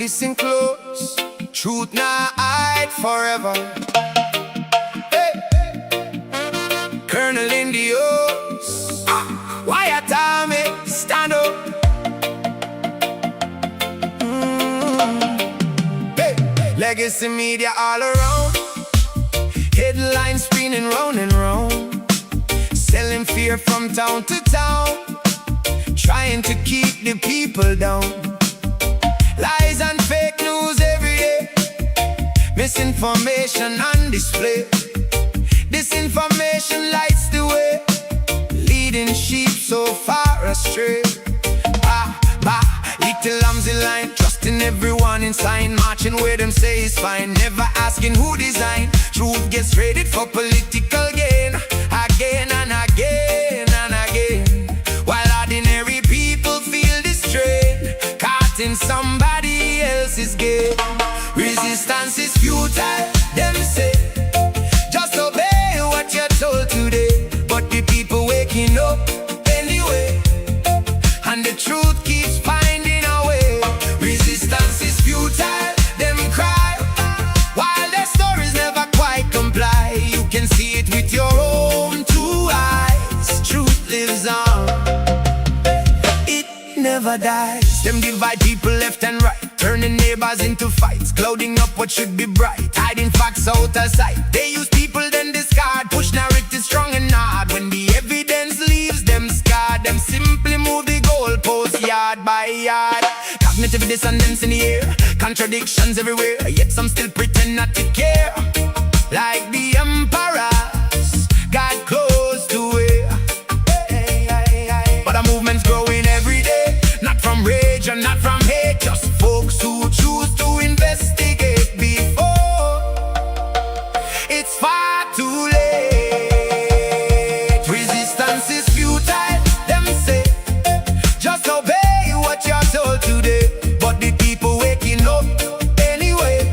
listen close. Truth not hide forever. Hey. Colonel in the O's. Wyatt Army, stand up. Hey. Legacy media all around. Headlines spinning round and round. Selling fear from town to town. Trying to keep the people down. Lies and fake news every day. Misinformation on display. Disinformation lights the way, leading sheep so far astray. Little lambs in line, trusting everyone in sign, marching where them say is fine, never asking who designed. Truth gets traded for political gain, again and again and again, while ordinary people feel the strain, caught in somebody else's game. Resistance is futile, them say. Just obey what you're told today, but the people waking up anyway, and the truth keeps finding a way. Resistance is futile, them cry, while their stories never quite comply. You can see it with your own two eyes. Truth lives on, it never dies. Them divide people left and right, turning neighbors into fights, clouding up what should be bright, hiding facts out of sight. They use people then discard, push narrative strong and hard. When the evidence leaves them scarred, them simply move the goalpost yard by yard. Cognitive dissonance in the air, contradictions everywhere, yet some still pretend not to care. Like the emperors got close to it. But the movement's growing every day, not from rage and not from hate, just folks who choose to investigate before it's far too late. Resistance is futile, them say. Just obey what you're told today, but the people waking up anyway,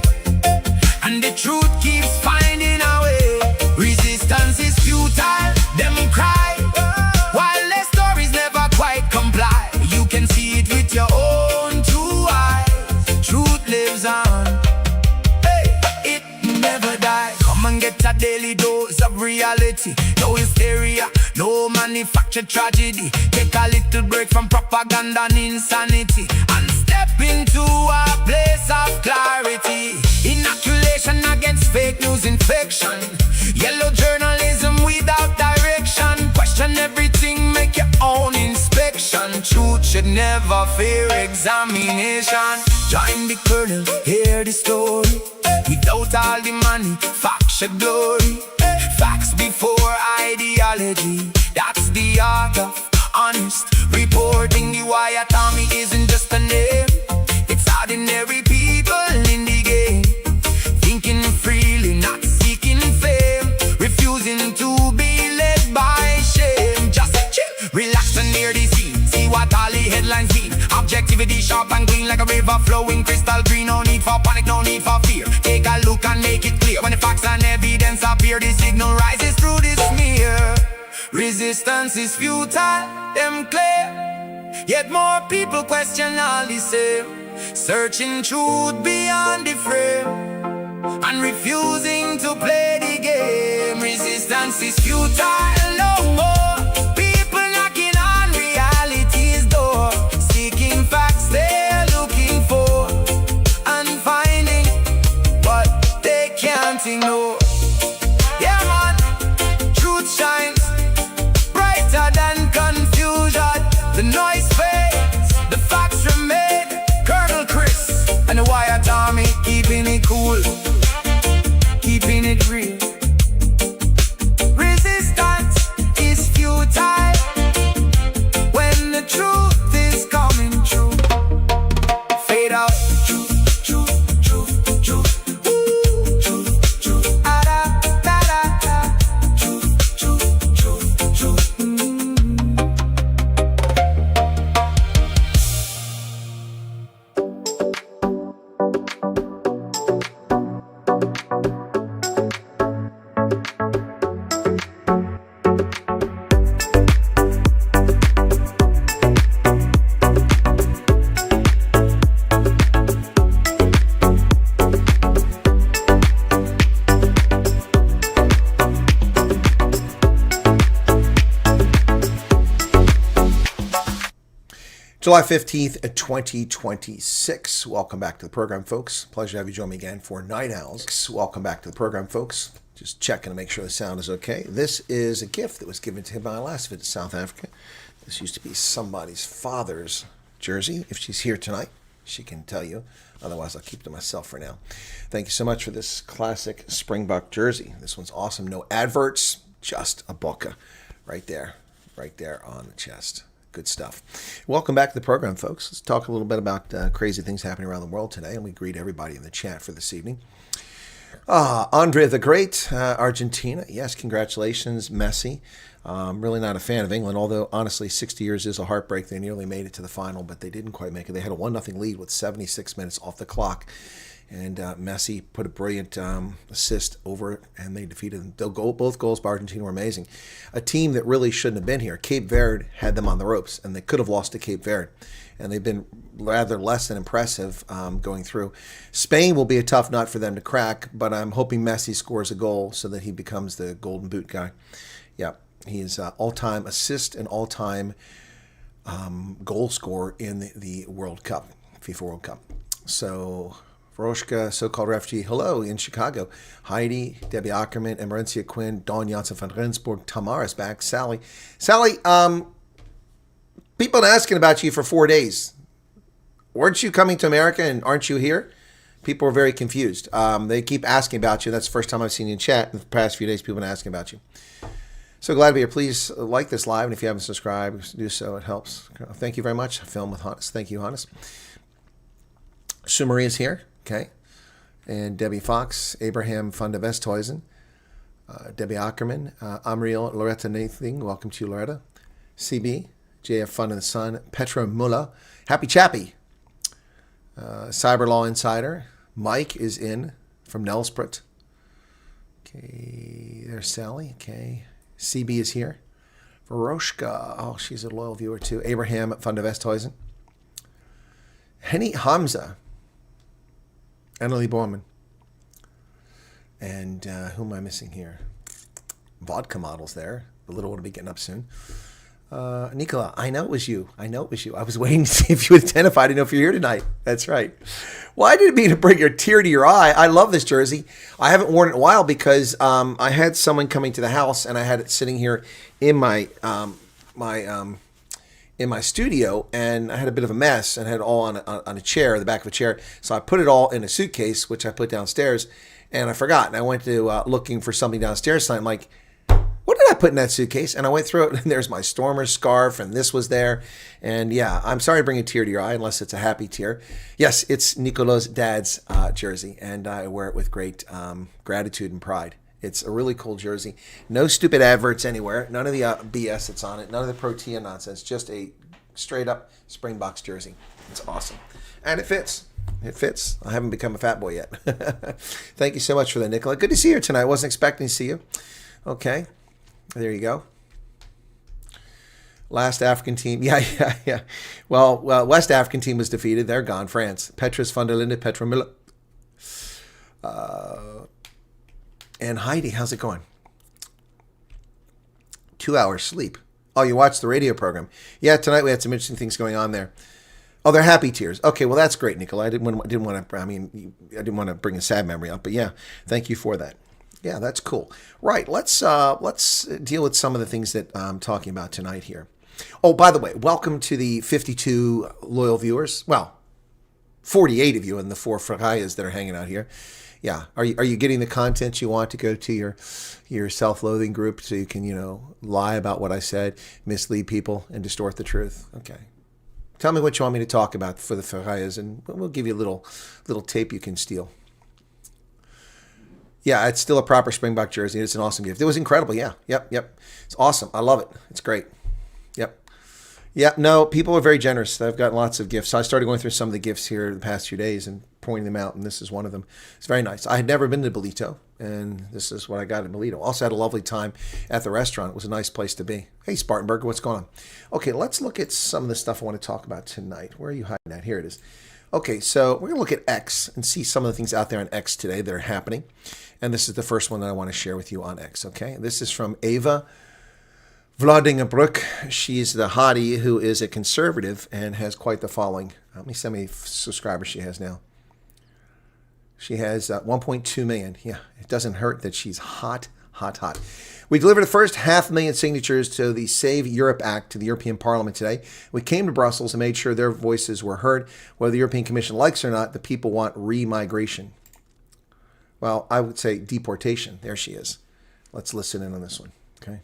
and the truth keeps finding a way. Resistance is futile, them cry, while their stories never quite comply. You can see it with your own two eyes. Truth lives on, hey, it never dies. Come and get a daily dose of reality. No hysteria, no manufactured tragedy. Take a little break from propaganda and insanity, and step into a place of clarity. Inoculation against fake news infection. Yellow journalism without direction. Question everything, make your own inspection. Truth should never fear examination. Join the colonel, hear the story. Without all the money, facts should glory. Facts before ideology, that's the art of honest reporting. The Wyatt Army isn't just a name, it's ordinary people in the game, thinking freely, not seeking fame, refusing to be led by shame. Just chill, relax and hear the scene, see what all the headlines mean. Objectivity sharp and clean like a river flowing crystal green. No need for panic, no need for fear. Take a look and make it clear. When the facts and evidence appear, the signal rises through the smear. Resistance is futile, them clear, yet more people question all the same. Searching truth beyond the frame, and refusing to play the game. Resistance is futile, no more. People knocking on reality's door, seeking facts they're looking for, and finding what they can't ignore. Yeah man, truth shines brighter than confusion. The noise fades, the facts remain. Colonel Chris and the Wyatt Army, keeping it cool, keeping it real. Resistance July 15th, 2026. Welcome back to the program, folks. Pleasure to have you join me again for Night Owls. Welcome back to the program, folks. Just checking to make sure the sound is okay. This is a gift that was given to him by my last visit to South Africa. This used to be somebody's father's jersey. If she's here tonight, she can tell you. Otherwise, I'll keep it to myself for now. Thank you so much for this classic Springbok jersey. This one's awesome. No adverts, just a boca right there on the chest. Good stuff. Welcome back to the program, folks. Let's talk a little bit about crazy things happening around the world today, and we greet everybody in the chat for this evening. Andre the Great, Argentina. Yes, congratulations, Messi. I'm really not a fan of England, although honestly 60 years is a heartbreak. They nearly made it to the final, but they didn't quite make it. They had a 1-0 lead with 76 minutes off the clock, and Messi put a brilliant assist over it, and they defeated them. Both goals by Argentina were amazing. A team that really shouldn't have been here. Cape Verde had them on the ropes, and they could have lost to Cape Verde, and they've been rather less than impressive going through. Spain will be a tough nut for them to crack, but I'm hoping Messi scores a goal so that he becomes the Golden Boot guy. Yeah, he is all-time assist and all-time goal scorer in the World Cup, FIFA World Cup. So Veroshka, so-called refugee, hello in Chicago. Heidi, Debbie Ackerman, Emerencia Quinn, Dawn Janssen van Rensburg, Tamara's back. Sally, people are asking about you for 4 days. Weren't you coming to America and aren't you here? People are very confused. They keep asking about you. That's the first time I've seen you in chat. In the past few days, people have been asking about you. So glad to be here. Please like this live, and if you haven't subscribed, do so. It helps. Thank you very much. Film with Hannes. Thank you, Hannes. Sue Marie is here. Okay. And Debbie Fox, Abraham van de Westhuizen, Debbie Ackerman, Amriel, Loretta Nathing. Welcome to you, Loretta. CB, JF Fun in the Sun, Petra Mulla, Happy Chappy, Cyber Law Insider. Mike is in from Nelspruit. Okay, there's Sally. Okay, CB is here. Veroshka, oh, she's a loyal viewer too. Abraham van de Westhuizen. Henny Hamza. Annalie Borman. And who am I missing here? Vodka models there. The little one will be getting up soon. Nicola, I know it was you. I was waiting to see if you would identify. I didn't know if you're here tonight. That's right. Well, I didn't mean to bring a tear to your eye. I love this jersey. I haven't worn it in a while because I had someone coming to the house and I had it sitting here in my in my studio, and I had a bit of a mess and had it all on a chair, the back of a chair. So I put it all in a suitcase, which I put downstairs, and I forgot. And I went to looking for something downstairs, and I'm like, what did I put in that suitcase? And I went through it, and there's my Stormer scarf, and this was there. And yeah, I'm sorry to bring a tear to your eye, unless it's a happy tear. Yes, it's Nicolo's dad's jersey, and I wear it with great gratitude and pride. It's a really cool jersey. No stupid adverts anywhere. None of the BS that's on it. None of the Protea nonsense. Just a straight-up Springboks jersey. It's awesome. And it fits. It fits. I haven't become a fat boy yet. Thank you so much for that, Nicola. Good to see you tonight. I wasn't expecting to see you. Okay. There you go. Last African team. Yeah. Well, West African team was defeated. They're gone. France. Petrus van der Linde, Petra Müller. And Heidi, how's it going? 2 hours sleep. Oh, you watched the radio program. Yeah, tonight we had some interesting things going on there. Oh, they're happy tears. Okay, well that's great, Nicola. I didn't want to bring a sad memory up, but yeah, thank you for that. Yeah, that's cool. Right, let's deal with some of the things that I'm talking about tonight here. Oh, by the way, welcome to the 52 loyal viewers. Well, 48 of you and the 4 fragayas that are hanging out here. Yeah, are you getting the content you want to go to your self-loathing group so you can, lie about what I said, mislead people, and distort the truth? Okay. Tell me what you want me to talk about for the Ferrayas, and we'll give you a little tape you can steal. Yeah, it's still a proper Springbok jersey. It's an awesome gift. It was incredible. Yeah. Yep. It's awesome. I love it. It's great. Yep. Yeah, no, people are very generous. I've got lots of gifts. So I started going through some of the gifts here the past few days and pointing them out, and this is one of them. It's very nice. I had never been to Bolito, and this is what I got at Bolito. Also had a lovely time at the restaurant. It was a nice place to be. Hey, Spartanburger, what's going on? Okay, let's look at some of the stuff I want to talk about tonight. Where are you hiding at? Here it is. Okay, so we're going to look at X and see some of the things out there on X today that are happening. And this is the first one that I want to share with you on X, okay? This is from Ava Vladingerbroek. She's the hottie who is a conservative and has quite the following. How many subscribers she has now? She has 1.2 million. Yeah, it doesn't hurt that she's hot, hot, hot. We delivered the first 500,000 signatures to the Save Europe Act to the European Parliament today. We came to Brussels and made sure their voices were heard. Whether the European Commission likes it or not, the people want re-migration. Well, I would say deportation. There she is. Let's listen in on this one. Okay.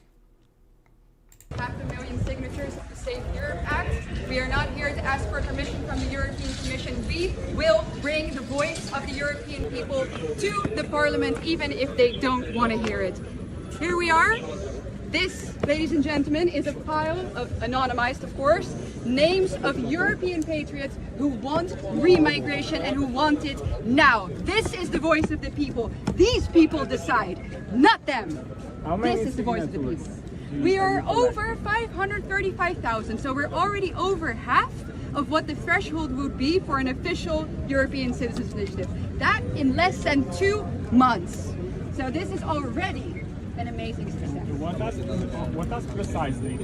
500,000 signatures of the Save Europe Act. We are not here to ask for permission from the European Commission. We will bring the voice of the European people to the Parliament, even if they don't want to hear it. Here we are. This, ladies and gentlemen, is a pile of, anonymized of course, names of European patriots who want re-migration and who want it now. This is the voice of the people. These people decide, not them. This is the voice of the people. We are over 535,000, so we're already over half of what the threshold would be for an official European Citizens Initiative. That in less than 2 months. So this is already an amazing success. What does precisely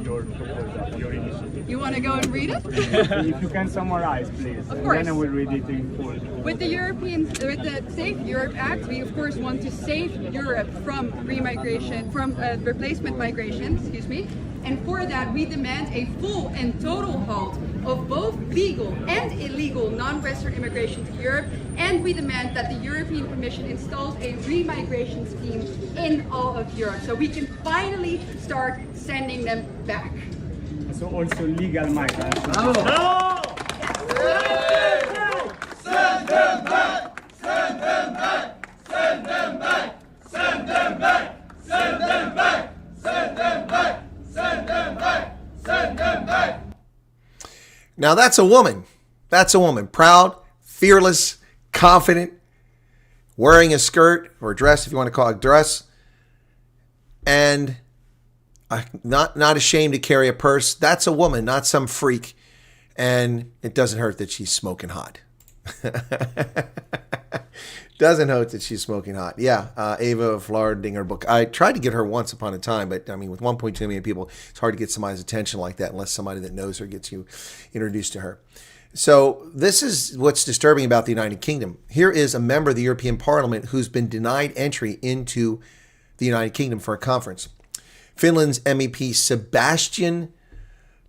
your proposal, your initiative? You want to go and read it? If you can summarize, please. Of course. Then I will read it in full. With the Save Europe Act, we of course want to save Europe from remigration, from replacement migration, excuse me. And for that, we demand a full and total halt of both legal and illegal non-Western immigration to Europe, and we demand that the European Commission installs a remigration scheme in all of Europe, so we can finally start sending them back. So also legal migrants. No! Send them back! Send them back! Send them back! Send them back! Send them back! Send them back! Send them back! Send them back! Now that's a woman. That's a woman. Proud, fearless, confident, wearing a skirt or a dress, if you want to call it a dress, and not ashamed to carry a purse. That's a woman, not some freak. And it doesn't hurt that she's smoking hot. Doesn't hurt that she's smoking hot. Yeah, Ava Vlardingerbroek. I tried to get her once upon a time, but I mean, with 1.2 million people, it's hard to get somebody's attention like that unless somebody that knows her gets you introduced to her. So this is what's disturbing about the United Kingdom. Here is a member of the European Parliament who's been denied entry into the United Kingdom for a conference. Finland's MEP Sebastian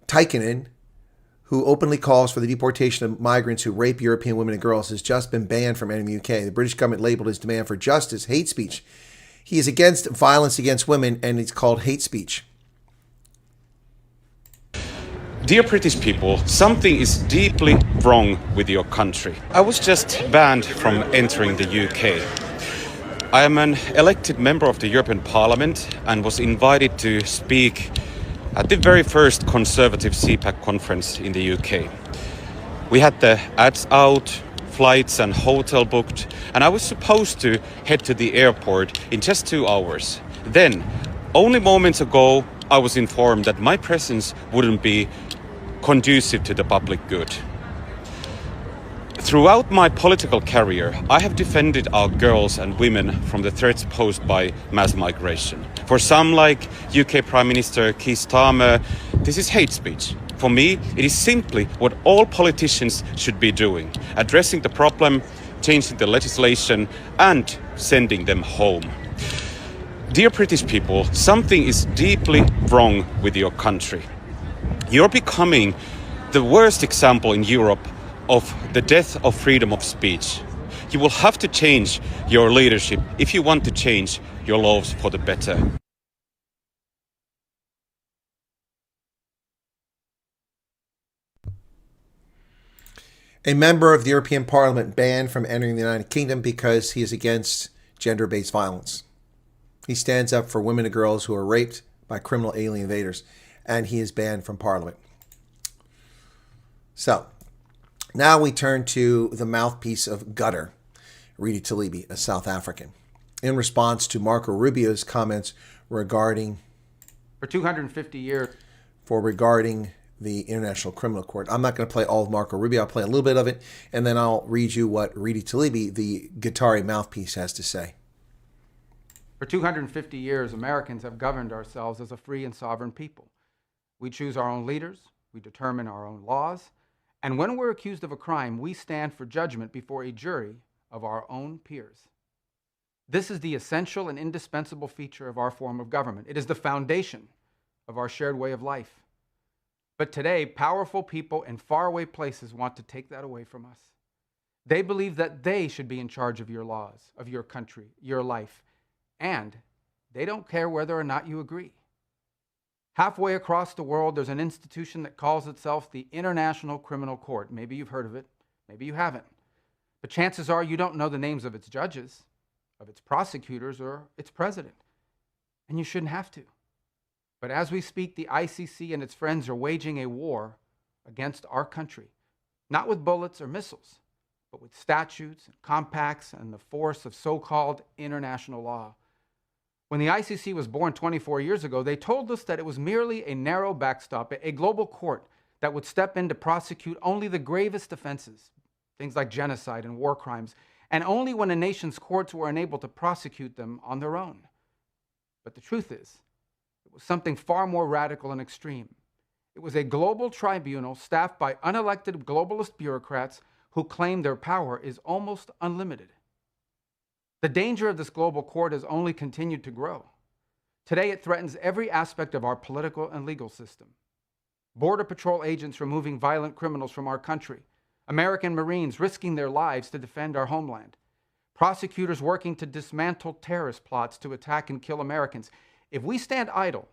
Tikkanen, who openly calls for the deportation of migrants who rape European women and girls, has just been banned from entering the UK. The British government labeled his demand for justice hate speech. He is against violence against women, and it's called hate speech. Dear British people, something is deeply wrong with your country. I was just banned from entering the UK. I am an elected member of the European Parliament and was invited to speak at the very first Conservative CPAC conference in the UK. We had the ads out, flights and hotel booked, and I was supposed to head to the airport in just 2 hours. Then, only moments ago, I was informed that my presence wouldn't be conducive to the public good. Throughout my political career, I have defended our girls and women from the threats posed by mass migration. For some, like UK Prime Minister Keir Starmer, this is hate speech. For me, it is simply what all politicians should be doing, addressing the problem, changing the legislation, and sending them home. Dear British people, something is deeply wrong with your country. You're becoming the worst example in Europe of the death of freedom of speech. You will have to change your leadership if you want to change your laws for the better. A member of the European Parliament banned from entering the United Kingdom because he is against gender-based violence. He stands up for women and girls who are raped by criminal alien invaders, and he is banned from Parliament. So, now we turn to the mouthpiece of Gutter, Redi Tlaib, a South African, in response to Marco Rubio's comments regarding for 250 years regarding the International Criminal Court. I'm not going to play all of Marco Rubio. I'll play a little bit of it, and then I'll read you what Redi Tlaib, the Guattari mouthpiece, has to say. For 250 years, Americans have governed ourselves as a free and sovereign people. We choose our own leaders, we determine our own laws, and when we're accused of a crime, we stand for judgment before a jury of our own peers. This is the essential and indispensable feature of our form of government. It is the foundation of our shared way of life. But today, powerful people in faraway places want to take that away from us. They believe that they should be in charge of your laws, of your country, your life, and they don't care whether or not you agree. Halfway across the world, there's an institution that calls itself the International Criminal Court. Maybe you've heard of it, maybe you haven't. But chances are you don't know the names of its judges, of its prosecutors, or its president. And you shouldn't have to. But as we speak, the ICC and its friends are waging a war against our country, not with bullets or missiles, but with statutes and compacts and the force of so-called international law. When the ICC was born 24 years ago, they told us that it was merely a narrow backstop, a global court that would step in to prosecute only the gravest offenses, things like genocide and war crimes, and only when a nation's courts were unable to prosecute them on their own. But the truth is, it was something far more radical and extreme. It was a global tribunal staffed by unelected globalist bureaucrats who claim their power is almost unlimited. The danger of this global court has only continued to grow. Today, it threatens every aspect of our political and legal system. Border Patrol agents removing violent criminals from our country, American Marines risking their lives to defend our homeland, prosecutors working to dismantle terrorist plots to attack and kill Americans. If we stand idle,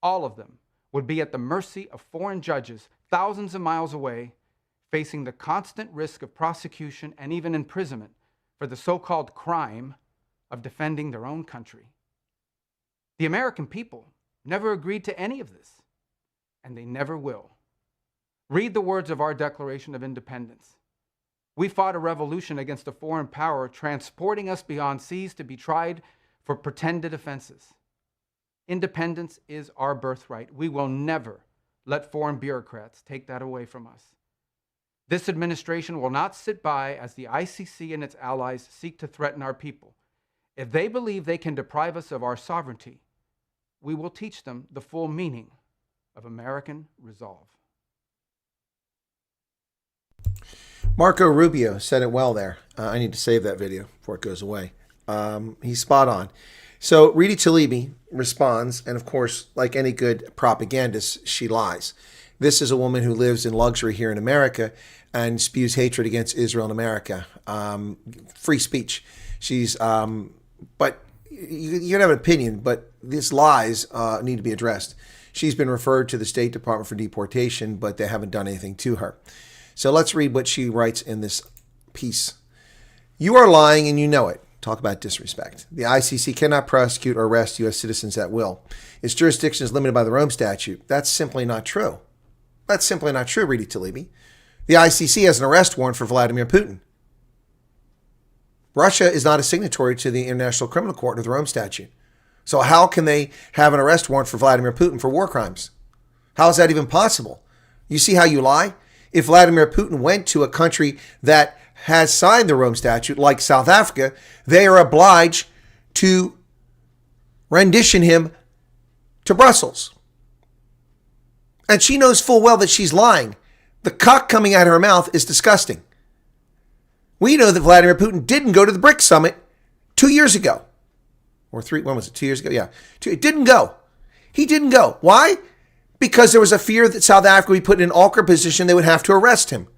all of them would be at the mercy of foreign judges thousands of miles away, facing the constant risk of prosecution and even imprisonment for the so-called crime of defending their own country. The American people never agreed to any of this, and they never will. Read the words of our Declaration of Independence. We fought a revolution against a foreign power, transporting us beyond seas to be tried for pretended offenses. Independence is our birthright. We will never let foreign bureaucrats take that away from us. This administration will not sit by as the ICC and its allies seek to threaten our people. If they believe they can deprive us of our sovereignty, we will teach them the full meaning of American resolve. Marco Rubio said it well there. I need to save that video before it goes away. He's spot on. So Redi Tlaib responds, and of course, like any good propagandist, she lies. This is a woman who lives in luxury here in America and spews hatred against Israel and America. Free speech. She's, but you can have an opinion, but these lies need to be addressed. She's been referred to the State Department for deportation, but they haven't done anything to her. So let's read what she writes in this piece. You are lying and you know it. Talk about disrespect. The ICC cannot prosecute or arrest U.S. citizens at will. Its jurisdiction is limited by the Rome Statute. That's simply not true. That's simply not true, Redi Tlaib. The ICC has an arrest warrant for Vladimir Putin. Russia is not a signatory to the International Criminal Court or the Rome Statute. So how can they have an arrest warrant for Vladimir Putin for war crimes? How is that even possible? You see how you lie? If Vladimir Putin went to a country that has signed the Rome Statute, like South Africa, they are obliged to rendition him to Brussels. And she knows full well that she's lying. The cock coming out of her mouth is disgusting. We know that Vladimir Putin didn't go to the BRICS summit 2 years ago. Or three, when was it? 2 years ago? Yeah. It didn't go. He didn't go. Why? Because there was a fear that South Africa would be put in an awkward position. They would have to arrest him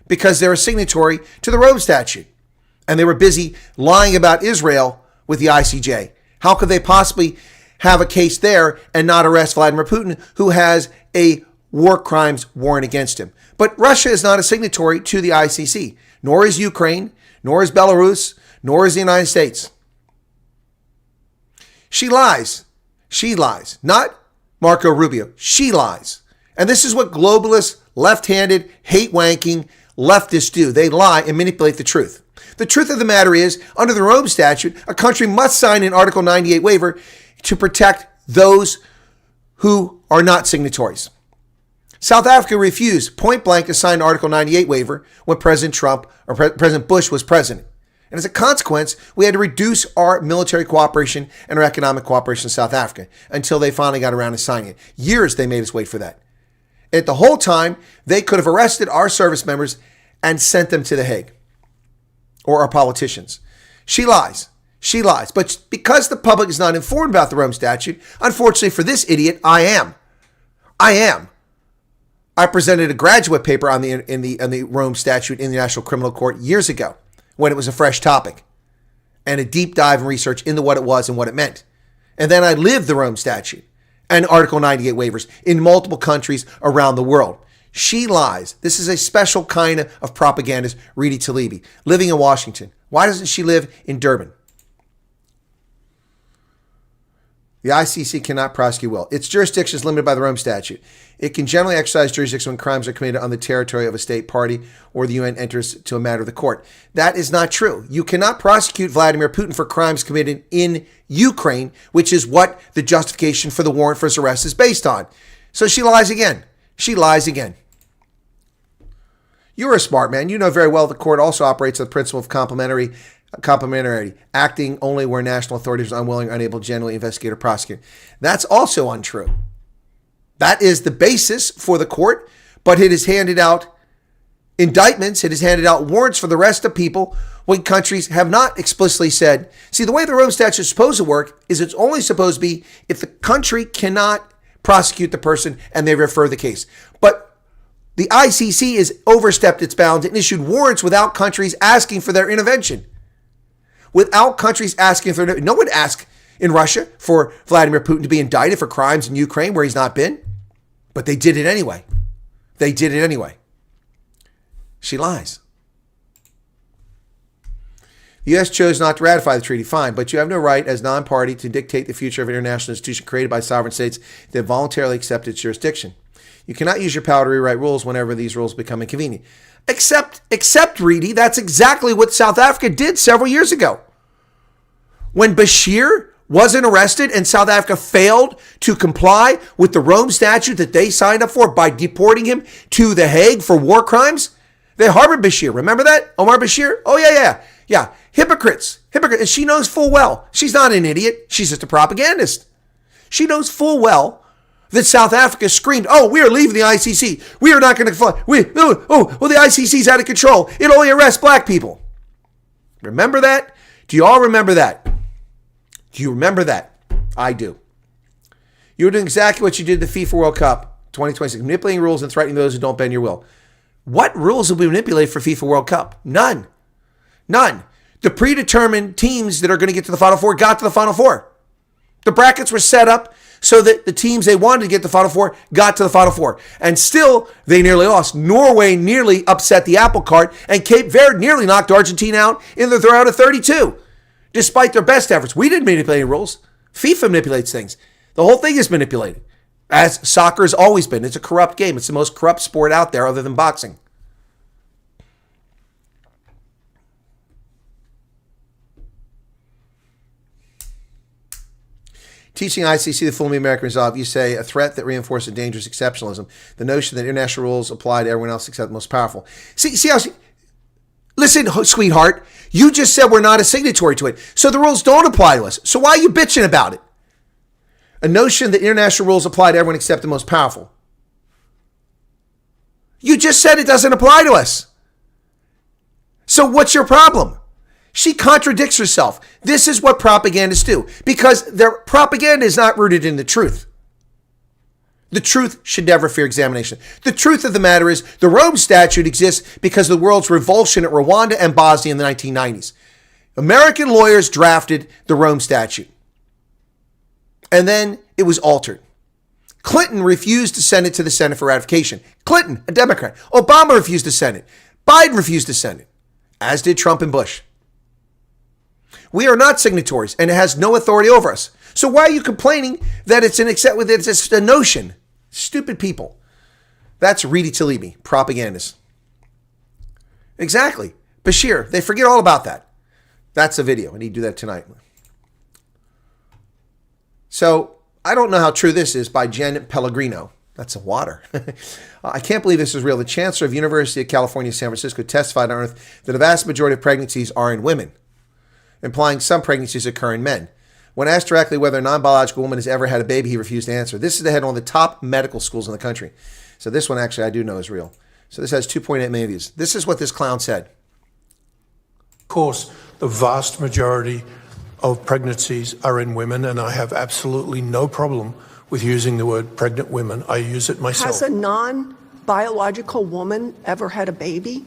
because they're a signatory to the Rome Statute. And they were busy lying about Israel with the ICJ. How could they possibly have a case there and not arrest Vladimir Putin, who has a war crimes warrant against him? But Russia is not a signatory to the ICC, nor is Ukraine, nor is Belarus, nor is the United States. She lies. She lies. Not Marco Rubio. She lies. And this is what globalists, left-handed, hate-wanking leftists do. They lie and manipulate the truth. The truth of the matter is, under the Rome Statute, a country must sign an Article 98 waiver to protect those who are not signatories. South Africa refused point blank to sign an Article 98 waiver when President Trump or President Bush was president. And as a consequence, we had to reduce our military cooperation and our economic cooperation in South Africa until they finally got around to signing it. Years they made us wait for that. At the whole time, they could have arrested our service members and sent them to The Hague, or our politicians. She lies. She lies. But because the public is not informed about the Rome Statute, unfortunately for this idiot, I am. I presented a graduate paper on the Rome Statute in the National Criminal Court years ago when it was a fresh topic, and a deep dive and research into what it was and what it meant. And then I lived the Rome Statute and Article 98 waivers in multiple countries around the world. She lies. This is a special kind of propagandist, Reedy Talibi, living in Washington. Why doesn't she live in Durban? The ICC cannot prosecute will. Its jurisdiction is limited by the Rome Statute. It can generally exercise jurisdiction when crimes are committed on the territory of a state party or the UN enters to a matter of the court. That is not true. You cannot prosecute Vladimir Putin for crimes committed in Ukraine, which is what the justification for the warrant for his arrest is based on. So she lies again. She lies again. You're a smart man. You know very well the court also operates on the principle of complementarity, acting only where national authorities are unwilling or unable to genuinely investigate or prosecute. That's also untrue. That is the basis for the court, but it has handed out indictments, it has handed out warrants for the rest of people when countries have not explicitly said. See, the way the Rome Statute is supposed to work is it's only supposed to be if the country cannot prosecute the person and they refer the case. But the ICC has overstepped its bounds and issued warrants without countries asking for their intervention. Without countries asking for no one asked in Russia for Vladimir Putin to be indicted for crimes in Ukraine where he's not been. But they did it anyway. They did it anyway. She lies. The U.S. chose not to ratify the treaty, fine, but you have no right as non-party to dictate the future of an international institution created by sovereign states that voluntarily accept its jurisdiction. You cannot use your power to rewrite rules whenever these rules become inconvenient. Except, Reedy, that's exactly what South Africa did several years ago. When Bashir wasn't arrested and South Africa failed to comply with the Rome Statute that they signed up for by deporting him to The Hague for war crimes, they harbored Bashir. Remember that? Omar Bashir? Oh, yeah. Hypocrites. And she knows full well. She's not an idiot. She's just a propagandist. She knows full well that South Africa screamed, oh, we are leaving the ICC. We are not going to fly. The ICC's out of control. It only arrests black people. Remember that? Do you all remember that? Do you remember that? I do. You were doing exactly what you did at the FIFA World Cup 2026, manipulating rules and threatening those who don't bend your will. What rules did we manipulate for FIFA World Cup? None. The predetermined teams that are going to get to the Final Four got to the Final Four. The brackets were set up so that the teams they wanted to get to the Final Four got to the Final Four. And still, they nearly lost. Norway nearly upset the apple cart, and Cape Verde nearly knocked Argentina out in the round of 32. Despite their best efforts. We didn't manipulate any rules. FIFA manipulates things. The whole thing is manipulated. As soccer has always been. It's a corrupt game. It's the most corrupt sport out there other than boxing. Teaching ICC the full American resolve, you say a threat that reinforces dangerous exceptionalism. The notion that international rules apply to everyone else except the most powerful. See how listen, sweetheart, you just said we're not a signatory to it, so the rules don't apply to us. So why are you bitching about it? A notion that international rules apply to everyone except the most powerful. You just said it doesn't apply to us. So what's your problem? She contradicts herself. This is what propagandists do, because their propaganda is not rooted in the truth. The truth should never fear examination. The truth of the matter is the Rome Statute exists because of the world's revulsion at Rwanda and Bosnia in the 1990s. American lawyers drafted the Rome Statute. And then it was altered. Clinton refused to send it to the Senate for ratification. Clinton, a Democrat. Obama refused to send it. Biden refused to send it, as did Trump and Bush. We are not signatories, and it has no authority over us. So why are you complaining that it's just a notion? Stupid people. That's Reedy Talibi, propagandist. Exactly. Bashir, they forget all about that. That's a video. I need to do that tonight. So I don't know how true this is by Jen Pellegrino. That's a water. I can't believe this is real. The chancellor of University of California, San Francisco testified on Earth that a vast majority of pregnancies are in women. implying some pregnancies occur in men. When asked directly whether a non-biological woman has ever had a baby, he refused to answer. This is the head of one of the top medical schools in the country. So this one actually I do know is real. So this has 2.8 million views. This is what this clown said. Of course, the vast majority of pregnancies are in women, and I have absolutely no problem with using the word pregnant women. I use it myself. Has a non-biological woman ever had a baby?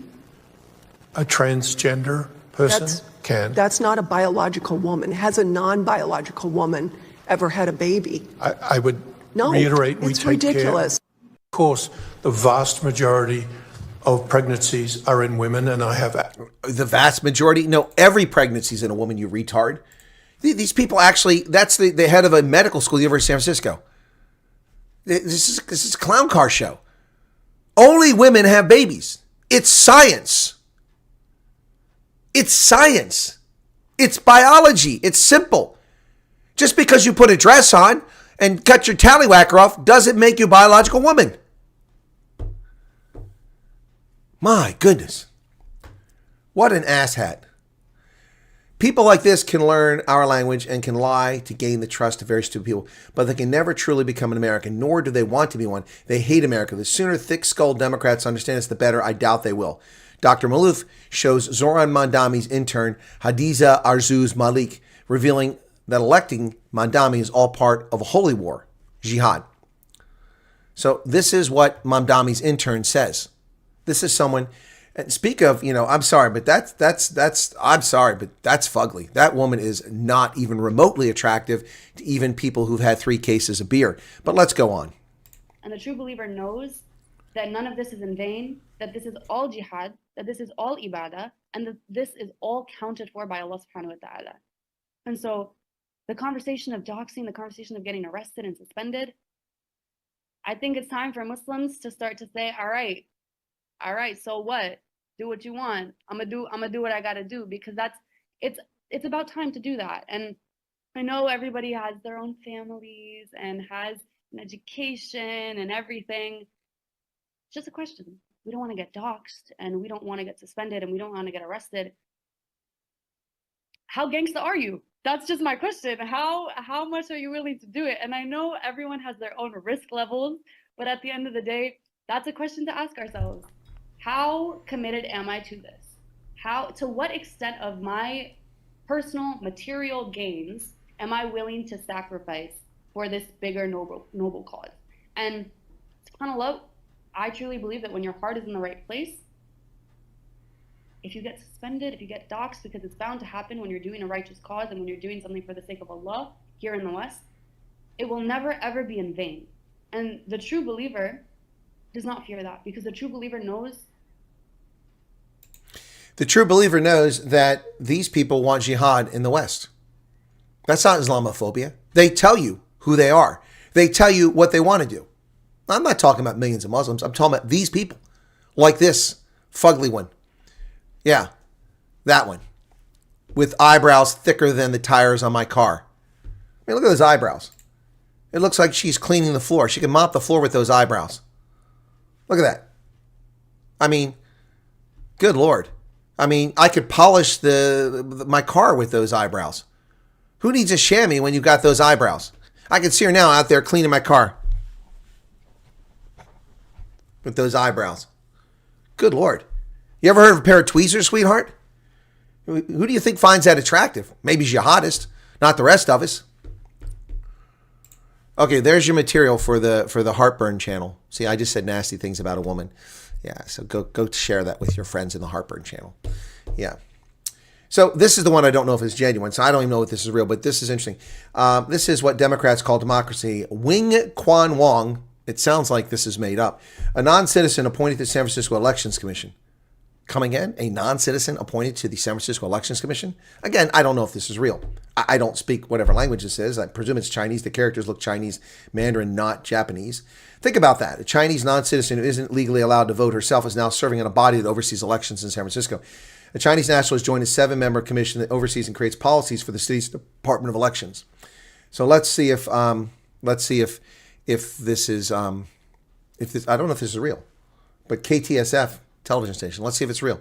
A transgender person can. That's not a biological woman. Has a non-biological woman ever had a baby? I would No, reiterate, we it's take ridiculous. care. Of course, the vast majority of pregnancies are in women, and I have... The vast majority? No, every pregnancy is in a woman, you retard. These people actually, that's the head of a medical school at the University of San Francisco. This is a clown car show. Only women have babies. It's science. It's science. It's biology. It's simple. Just because you put a dress on and cut your tallywhacker off doesn't make you a biological woman. My goodness. What an asshat. People like this can learn our language and can lie to gain the trust of very stupid people, but they can never truly become an American, nor do they want to be one. They hate America. The sooner thick-skulled Democrats understand this, the better. I doubt they will. Dr. Malouf shows Zoran Mandami's intern, Hadiza Arzuz Malik, revealing that electing Mandami is all part of a holy war, jihad. So this is what Mandami's intern says. This is someone, and speak of, I'm sorry, but I'm sorry, but that's fugly. That woman is not even remotely attractive to even people who've had 3 cases of beer. But let's go on. And the true believer knows that none of this is in vain, that this is all jihad, that this is all ibadah, and that this is all counted for by Allah subhanahu wa ta'ala. And so the conversation of doxing, the conversation of getting arrested and suspended, I think it's time for Muslims to start to say, all right, so what? Do what you want. I'm gonna do what I gotta do, because it's about time to do that. And I know everybody has their own families and has an education and everything. It's just a question. We don't want to get doxxed, and we don't want to get suspended, and we don't want to get arrested. How gangsta are you? That's just my question. How much are you willing to do it? And I know everyone has their own risk levels, but at the end of the day, that's a question to ask ourselves. How committed am I to this? To what extent of my personal material gains am I willing to sacrifice for this bigger noble cause? And subhanAllah, I truly believe that when your heart is in the right place, if you get suspended, if you get doxxed, because it's bound to happen when you're doing a righteous cause and when you're doing something for the sake of Allah here in the West, it will never ever be in vain. And the true believer does not fear that, because the true believer knows. The true believer knows that these people want jihad in the West. That's not Islamophobia. They tell you who they are. They tell you what they want to do. I'm not talking about millions of Muslims. I'm talking about these people, like this fugly one. Yeah, that one, with eyebrows thicker than the tires on my car. I mean, look at those eyebrows. It looks like she's cleaning the floor. She can mop the floor with those eyebrows. Look at that. I mean, good Lord. I mean, I could polish my car with those eyebrows. Who needs a chamois when you've got those eyebrows? I can see her now out there cleaning my car with those eyebrows. Good Lord. You ever heard of a pair of tweezers, sweetheart? Who do you think finds that attractive? Maybe jihadist, not the rest of us. Okay, there's your material for the Heartburn channel. See, I just said nasty things about a woman. Yeah, so go share that with your friends in the Heartburn channel. Yeah. So this is the one I don't know if it's genuine, so I don't even know if this is real, but this is interesting. This is what Democrats call democracy. Wing Quan Wong, it sounds like this is made up, a non-citizen appointed to the San Francisco Elections Commission. Come again? A non-citizen appointed to the San Francisco Elections Commission? Again, I don't know if this is real. I don't speak whatever language this is. I presume it's Chinese. The characters look Chinese, Mandarin, not Japanese. Think about that. A Chinese non-citizen who isn't legally allowed to vote herself is now serving on a body that oversees elections in San Francisco. A Chinese national has joined a 7-member commission that oversees and creates policies for the city's Department of Elections. So let's see if this is I don't know if this is real, but KTSF television station. Let's see if it's real.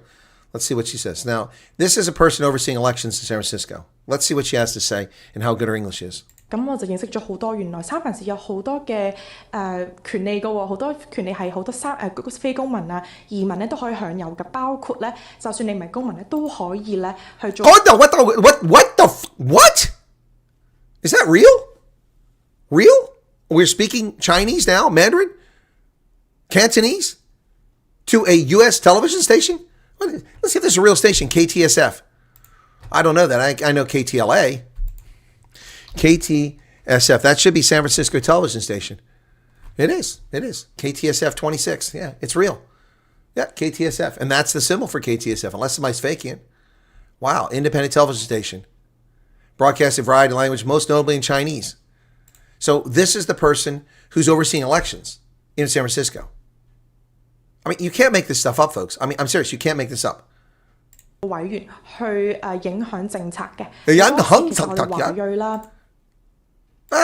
Let's see what she says. Now, this is a person overseeing elections in San Francisco. Let's see what she has to say and how good her English is. 咁我就認識咗好多，原來三藩市有好多嘅權利嘅喎，好多權利係好多非公民啊、移民咧都可以享有嘅，包括咧，就算你唔係公民咧，都可以咧去做。What? Is that real? Real? We're speaking Chinese now, Mandarin, Cantonese, to a U.S. television station? Let's see if there's a real station, KTSF. I don't know that. I know KTLA. KTSF. That should be San Francisco television station. It is. It is. KTSF 26. Yeah, it's real. Yeah, KTSF. And that's the symbol for KTSF, unless somebody's faking it. Wow. Independent television station. Broadcasting variety language, most notably in Chinese. So this is the person who's overseeing elections in San Francisco. I mean, you can't make this stuff up, folks. I mean, I'm serious. You can't make this up. 委員去影響政策嘅。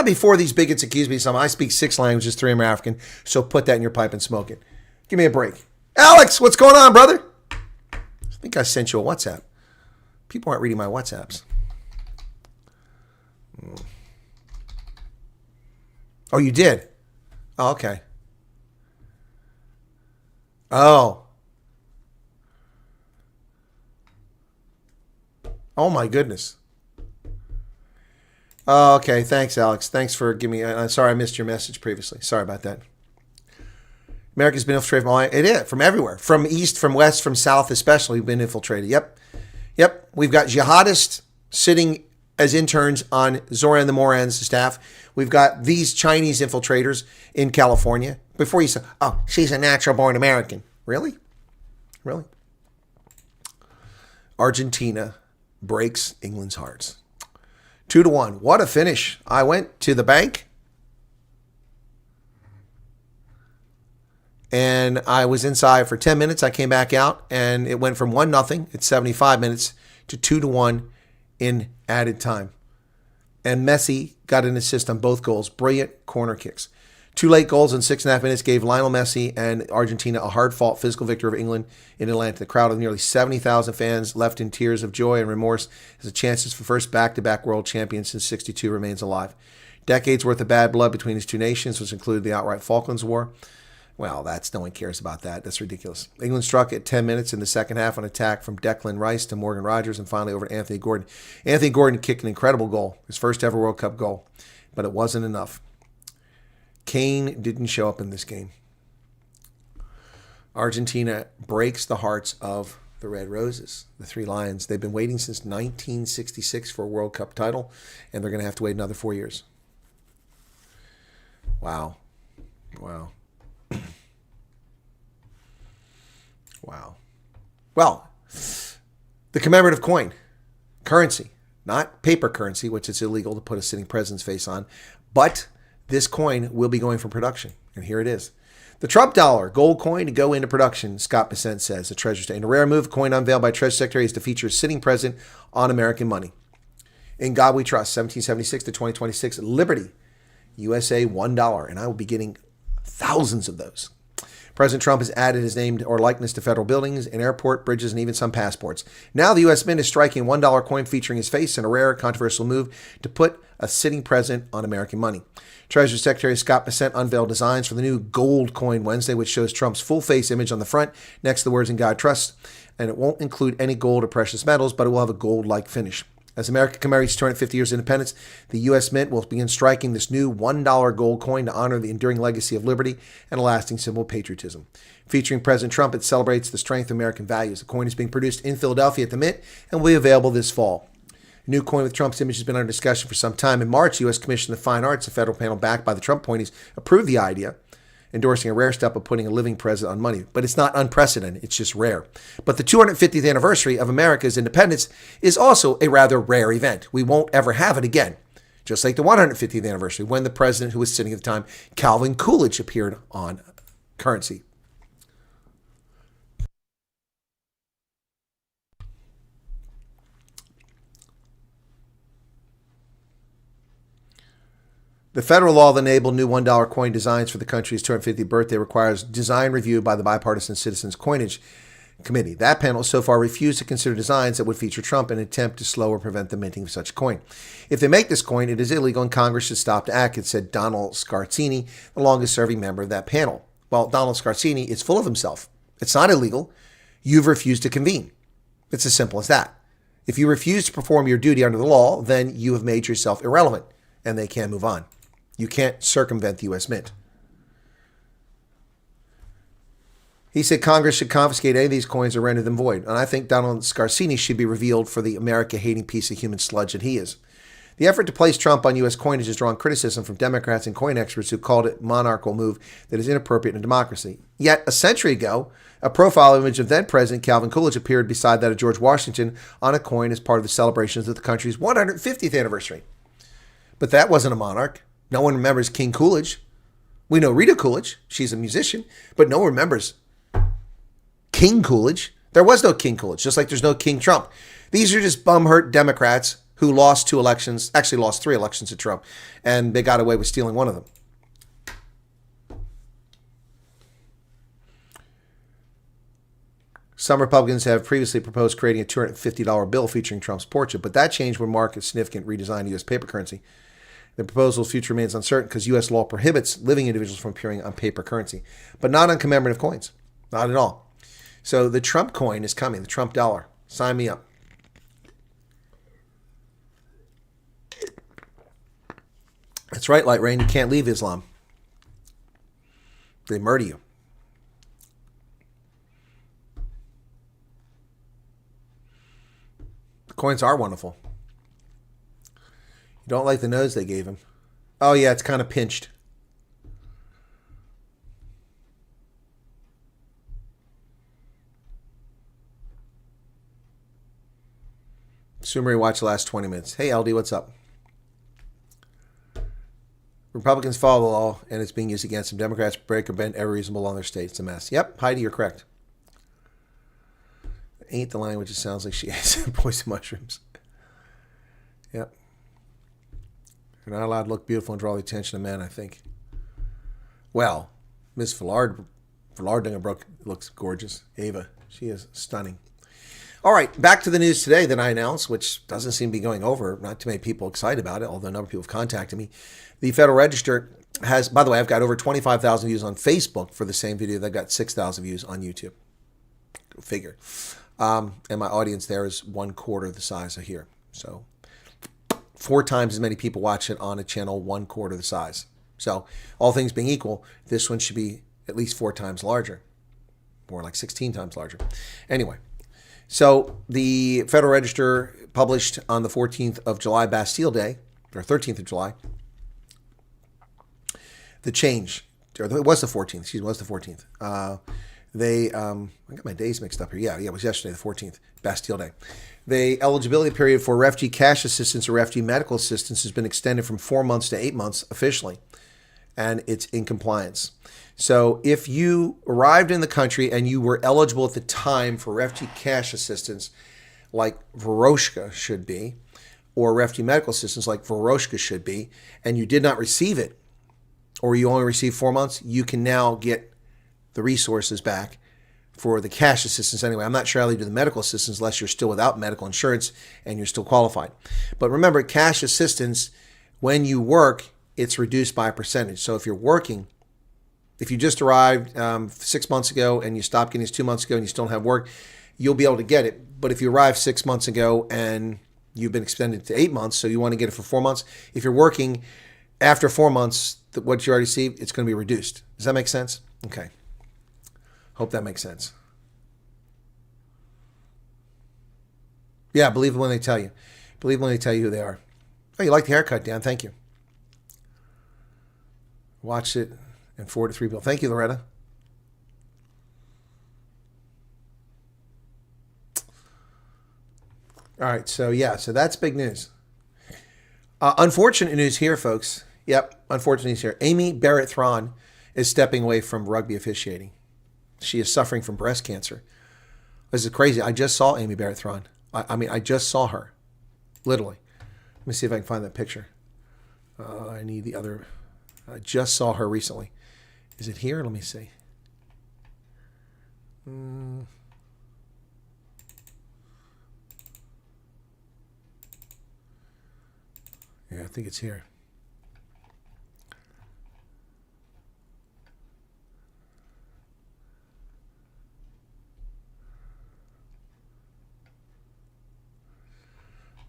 Before these bigots accuse me of something, I speak 6 languages, 3 of them are African, so put that in your pipe and smoke it. Give me a break. Alex, what's going on, brother? I think I sent you a WhatsApp. People aren't reading my WhatsApps. Oh, you did? Oh, okay. Oh. Oh, my goodness. Oh, okay. Thanks, Alex. Thanks for giving me... I'm sorry I missed your message previously. Sorry about that. America's been infiltrated from all... It is. From everywhere. From east, from west, from south especially, we've been infiltrated. Yep. Yep. We've got jihadists sitting as interns on Zoran the Moran's staff. We've got these Chinese infiltrators in California. Before you say, oh, she's a natural-born American. Really? Really? Argentina breaks England's hearts. 2-1. What a finish. I went to the bank and I was inside for 10 minutes. I came back out and it went from 1-0 at 75 minutes to 2-1 in added time. And Messi got an assist on both goals. Brilliant corner kicks. 2 late goals in 6.5 minutes gave Lionel Messi and Argentina a hard-fought physical victory over England in Atlanta. The crowd of nearly 70,000 fans left in tears of joy and remorse as the chances for first back-to-back world champion since '62 remains alive. Decades worth of bad blood between these two nations, which included the outright Falklands War. Well, no one cares about that. That's ridiculous. England struck at 10 minutes in the second half on attack from Declan Rice to Morgan Rogers and finally over to Anthony Gordon. Anthony Gordon kicked an incredible goal, his first ever World Cup goal, but it wasn't enough. Kane didn't show up in this game. Argentina breaks the hearts of the Red Roses, the 3 Lions. They've been waiting since 1966 for a World Cup title, and they're going to have to wait another 4 years. Wow. Wow. Wow. Well, the commemorative coin, currency, not paper currency, which is illegal to put a sitting president's face on, but this coin will be going for production, and here it is. The Trump dollar, gold coin to go into production, Scott Bessent says, the Treasury State. In a rare move, the coin unveiled by Treasury Secretary is to feature a sitting president on American money. In God We Trust, 1776 to 2026, Liberty, USA, $1, and I will be getting thousands of those. President Trump has added his name or likeness to federal buildings, an airport, bridges, and even some passports. Now the U.S. Mint is striking a $1 coin featuring his face in a rare, controversial move to put a sitting president on American money. Treasury Secretary Scott Bessent unveiled designs for the new gold coin Wednesday, which shows Trump's full face image on the front next to the words "In God Trust," and it won't include any gold or precious metals, but it will have a gold-like finish. As America commemorates 250 years of independence, the U.S. Mint will begin striking this new $1 gold coin to honor the enduring legacy of liberty and a lasting symbol of patriotism. Featuring President Trump, it celebrates the strength of American values. The coin is being produced in Philadelphia at the Mint and will be available this fall. A new coin with Trump's image has been under discussion for some time. In March, the U.S. Commission of Fine Arts, a federal panel backed by the Trump appointees, approved the idea, endorsing a rare step of putting a living president on money. But it's not unprecedented, it's just rare. But the 250th anniversary of America's independence is also a rather rare event. We won't ever have it again. Just like the 150th anniversary, when the president who was sitting at the time, Calvin Coolidge, appeared on currency. The federal law that enabled new $1 coin designs for the country's 250th birthday requires design review by the Bipartisan Citizens Coinage committee. That panel so far refused to consider designs that would feature Trump in an attempt to slow or prevent the minting of such a coin. If they make this coin, it is illegal and Congress should stop to act, it said Donald Scarsini, the longest-serving member of that panel. Well, Donald Scarsini is full of himself. It's not illegal. You've refused to convene. It's as simple as that. If you refuse to perform your duty under the law, then you have made yourself irrelevant, and they can move on. You can't circumvent the U.S. Mint. He said Congress should confiscate any of these coins or render them void. And I think Donald Scarsini should be revealed for the America-hating piece of human sludge that he is. The effort to place Trump on U.S. coinage has drawn criticism from Democrats and coin experts who called it a monarchical move that is inappropriate in a democracy. Yet, a century ago, a profile image of then-President Calvin Coolidge appeared beside that of George Washington on a coin as part of the celebrations of the country's 150th anniversary. But that wasn't a monarch. No one remembers King Coolidge. We know Rita Coolidge. She's a musician. But no one remembers King Coolidge. There was no King Coolidge, just like there's no King Trump. These are just bum-hurt Democrats who lost 2 elections, actually lost 3 elections to Trump, and they got away with stealing one of them. Some Republicans have previously proposed creating a $250 bill featuring Trump's portrait, but that change would mark a significant redesign of U.S. paper currency. The proposal's future remains uncertain because U.S. law prohibits living individuals from appearing on paper currency, but not on commemorative coins. Not at all. So the Trump coin is coming, the Trump dollar. Sign me up. That's right, Light Rain. You can't leave Islam. They murder you. The coins are wonderful. You don't like the nose they gave him. Oh, yeah, it's kind of pinched. Sumery, watch the last 20 minutes. Hey, LD, what's up? Republicans follow the law, and it's being used against them. Democrats break or bend every reasonable law in their state. It's a mess. Yep, Heidi, you're correct. Ain't the language. It sounds like she has poison mushrooms. Yep. You're not allowed to look beautiful and draw the attention of men, I think. Well, Miss Villardingerbrook looks gorgeous. Ava, she is stunning. All right, back to the news today that I announced, which doesn't seem to be going over. Not too many people excited about it, although a number of people have contacted me. The Federal Register has, by the way, I've got over 25,000 views on Facebook for the same video. They've got 6,000 views on YouTube. Go figure. And my audience there is 1/4 the size of here. So 4 times as many people watch it on a channel 1/4 the size. So all things being equal, this one should be at least 4 times larger. More like 16 times larger. Anyway. So the Federal Register published on the 14th of July, Bastille Day, or 13th of July, the change, or it was the 14th, it was the 14th. I got my days mixed up here. Yeah, it was yesterday, the 14th, Bastille Day. The eligibility period for refugee cash assistance or refugee medical assistance has been extended from 4 months to 8 months officially, and it's in compliance. So if you arrived in the country and you were eligible at the time for refugee cash assistance, like Voroshka should be, or refugee medical assistance like Voroshka should be, and you did not receive it, or you only received 4 months, you can now get the resources back for the cash assistance anyway. I'm not sure how they do the medical assistance unless you're still without medical insurance and you're still qualified. But remember, cash assistance, when you work, it's reduced by a percentage. So if you're working, if you just arrived 6 months ago and you stopped getting this 2 months ago and you still don't have work, you'll be able to get it. But if you arrived 6 months ago and you've been extended to 8 months, so you want to get it for 4 months, if you're working after 4 months, what you already received, it's going to be reduced. Does that make sense? Okay. Hope that makes sense. Yeah, believe it when they tell you. Believe it when they tell you who they are. Oh, you like the haircut, Dan. Thank you. Watched it and 4 to 3 bill. Thank you, Loretta. All right, so that's big news. Unfortunate news here, folks. Yep, unfortunate news here. Amy Barrett-Thron is stepping away from rugby officiating. She is suffering from breast cancer. This is crazy. I just saw Amy Barrett-Thron. I just saw her, literally. Let me see if I can find that picture. I need the other. I just saw her recently. Is it here? Let me see. Yeah, I think it's here.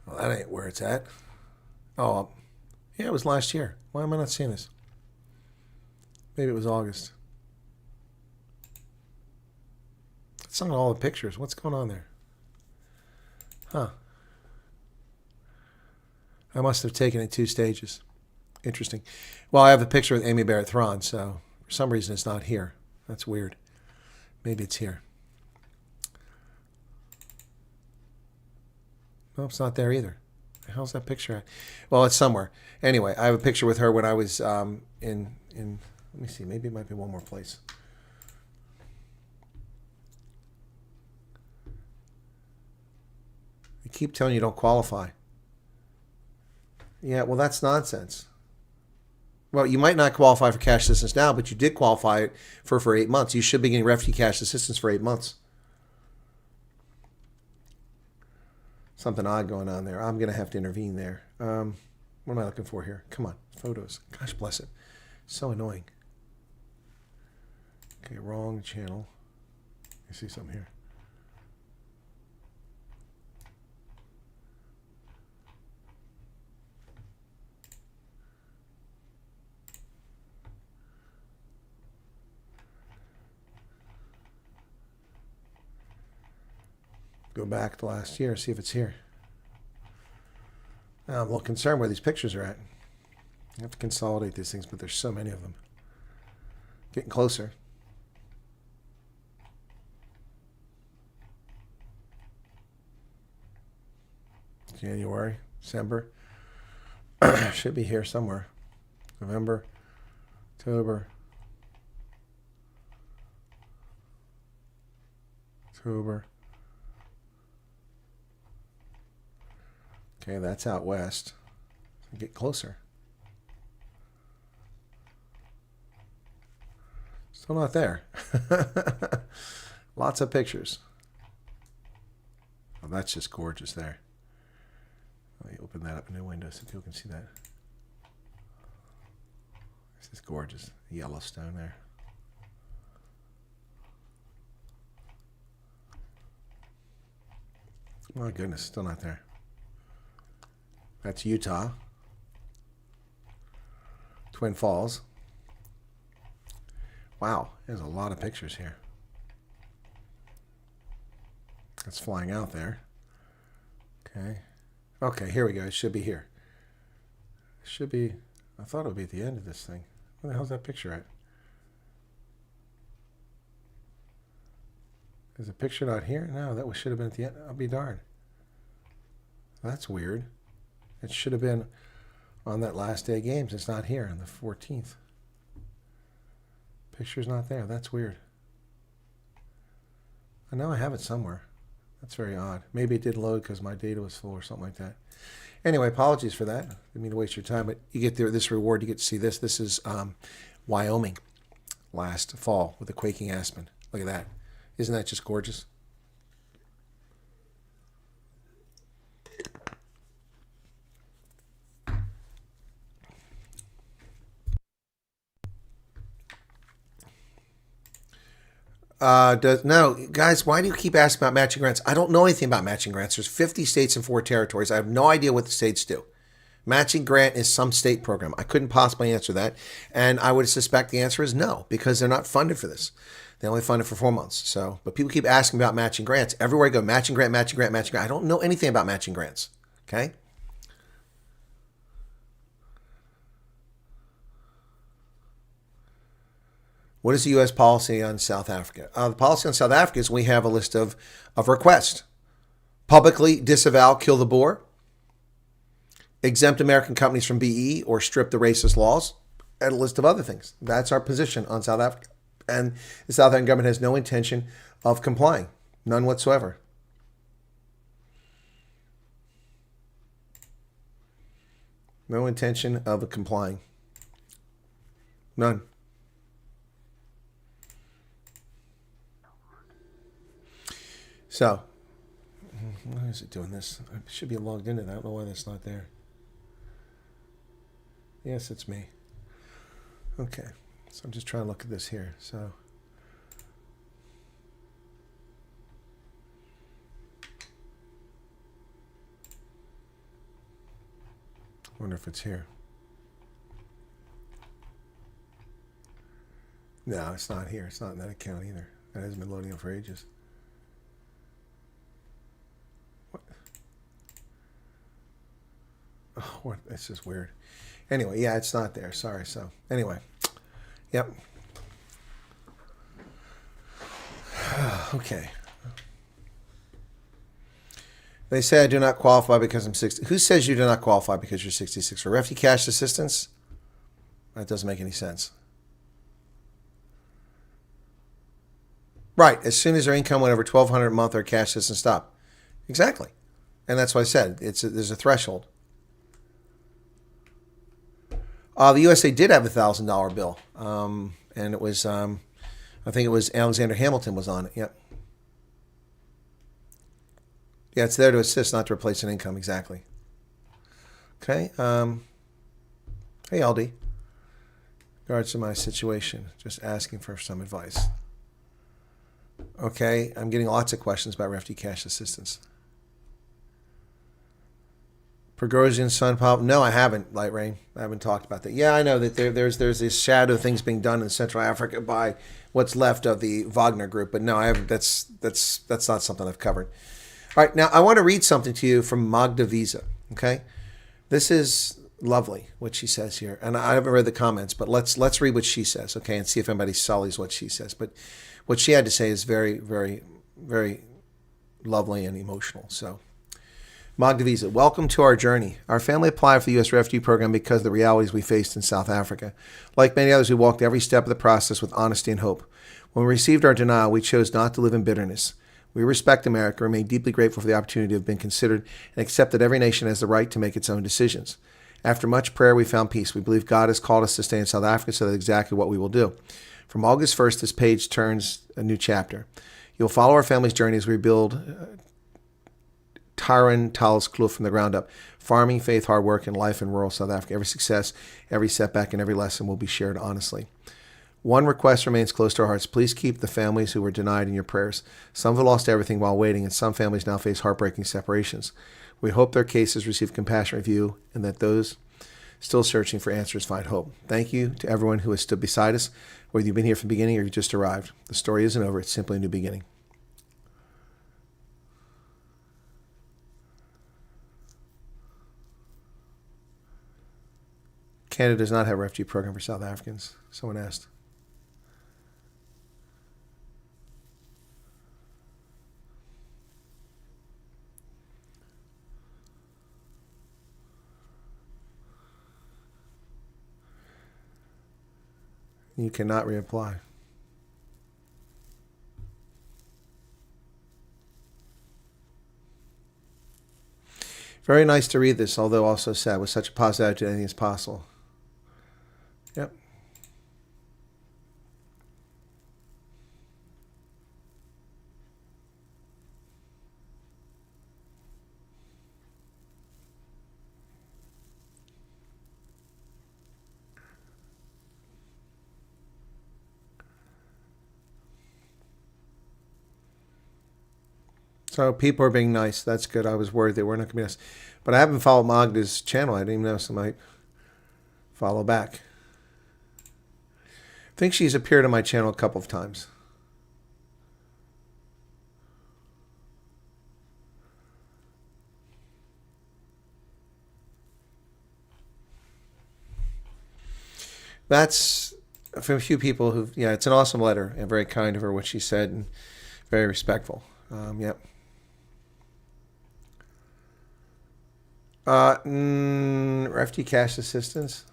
Well, that ain't where it's at. Oh, yeah, it was last year. Why am I not seeing this? Maybe it was August. It's not all the pictures. What's going on there? Huh. I must have taken it 2 stages. Interesting. Well, I have a picture with Amy Barrett Thron, so for some reason it's not here. That's weird. Maybe it's here. No, it's not there either. The hell's that picture at? Well, it's somewhere. Anyway, I have a picture with her when I was in let me see, maybe it might be one more place. They keep telling you don't qualify. Yeah, well, that's nonsense. Well, you might not qualify for cash assistance now, but you did qualify for 8 months. You should be getting refugee cash assistance for 8 months. Something odd going on there. I'm going to have to intervene there. What am I looking for here? Come on, photos. Gosh bless it. So annoying. Okay, wrong channel. I see something here. Go back to last year, see if it's here. Now, I'm a little concerned where these pictures are at. I have to consolidate these things, but there's so many of them. Getting closer. January, December. Should be here somewhere. November, October. Okay, that's out west. Get closer. Still not there. Lots of pictures. Oh, that's just gorgeous there. Let me open that up in a new window so people can see that. This is gorgeous. Yellowstone there. My goodness, still not there. That's Utah. Twin Falls. Wow, there's a lot of pictures here. That's flying out there. Okay. Okay, here we go. It should be here. It should be, I thought it would be at the end of this thing. Where the hell's that picture at? Is the picture not here? No, that should have been at the end. I'll be darned. That's weird. It should have been on that last day of games. It's not here on the 14th. Picture's not there. That's weird. I know I have it somewhere. That's very odd. Maybe it didn't load because my data was full or something like that. Anyway, apologies for that. Didn't mean to waste your time, but you get this reward. You get to see this. This is Wyoming last fall with the quaking aspen. Look at that. Isn't that just gorgeous? No, guys, why do you keep asking about matching grants? I don't know anything about matching grants. There's 50 states and 4 territories. I have no idea what the states do. Matching grant is some state program. I couldn't possibly answer that. And I would suspect the answer is no, because they're not funded for this. They only fund it for 4 months. So, but people keep asking about matching grants. Everywhere I go, matching grant, matching grant, matching grant. I don't know anything about matching grants. Okay? What is the U.S. policy on South Africa? The policy on South Africa is we have a list of requests. Publicly disavow Kill the Boer, exempt American companies from BE or strip the racist laws, and a list of other things. That's our position on South Africa. And the South African government has no intention of complying. None whatsoever. No intention of complying. None. So, why is it doing this? I should be logged into that. I don't know why that's not there. Yes, it's me. Okay. So I'm just trying to look at this here. So I wonder if it's here. No, it's not here. It's not in that account either. That hasn't been loading up for ages. What? Oh, what? It's just weird. Anyway, yeah, it's not there. Sorry. So, anyway. Yep. Okay. They say I do not qualify because I'm 60. Who says you do not qualify because you're 66 for refugee cash assistance? That doesn't make any sense. Right. As soon as their income went over $1,200 a month, their cash assistance stopped. Exactly. And that's why I said there's a threshold. The USA did have a $1,000 bill, and it was I think it was Alexander Hamilton was on it. Yep. Yeah, it's there to assist, not to replace an income. Exactly. Okay. Hey, Aldi. Regards to my situation, just asking for some advice. Okay, I'm getting lots of questions about refugee cash assistance. Prigozhin's son pop? No, I haven't, Light Rain. I haven't talked about that. Yeah, I know that there's this shadow of things being done in Central Africa by what's left of the Wagner group, but no, I haven't. That's not something I've covered. All right, now I want to read something to you from Magda Visa. Okay, this is lovely what she says here, and I haven't read the comments, but let's read what she says, okay, and see if anybody sullies what she says. But what she had to say is very, very, very lovely and emotional. So, Magda Visa, welcome to our journey. Our family applied for the U.S. refugee program because of the realities we faced in South Africa. Like many others, we walked every step of the process with honesty and hope. When we received our denial, we chose not to live in bitterness. We respect America, remain deeply grateful for the opportunity to have been considered, and accept that every nation has the right to make its own decisions. After much prayer, we found peace. We believe God has called us to stay in South Africa, so that's exactly what we will do. From August 1st, this page turns a new chapter. You'll follow our family's journey as we build Tyron Talis Kloof from the ground up. Farming, faith, hard work, and life in rural South Africa. Every success, every setback, and every lesson will be shared honestly. One request remains close to our hearts. Please keep the families who were denied in your prayers. Some have lost everything while waiting, and some families now face heartbreaking separations. We hope their cases receive compassionate review, and that those still searching for answers find hope. Thank you to everyone who has stood beside us, whether you've been here from the beginning or you just arrived. The story isn't over. It's simply a new beginning. Canada does not have a refugee program for South Africans, someone asked. You cannot reapply. Very nice to read this, although also sad. With such a positive attitude, anything is possible. Yep. So people are being nice. That's good. I was worried they weren't going to be nice. But I haven't followed Magda's channel. I didn't even know somebody might follow back. I think she's appeared on my channel a couple of times. That's from a few people who, yeah, it's an awesome letter and very kind of her, what she said, and very respectful. Yep. Refugee cash assistance.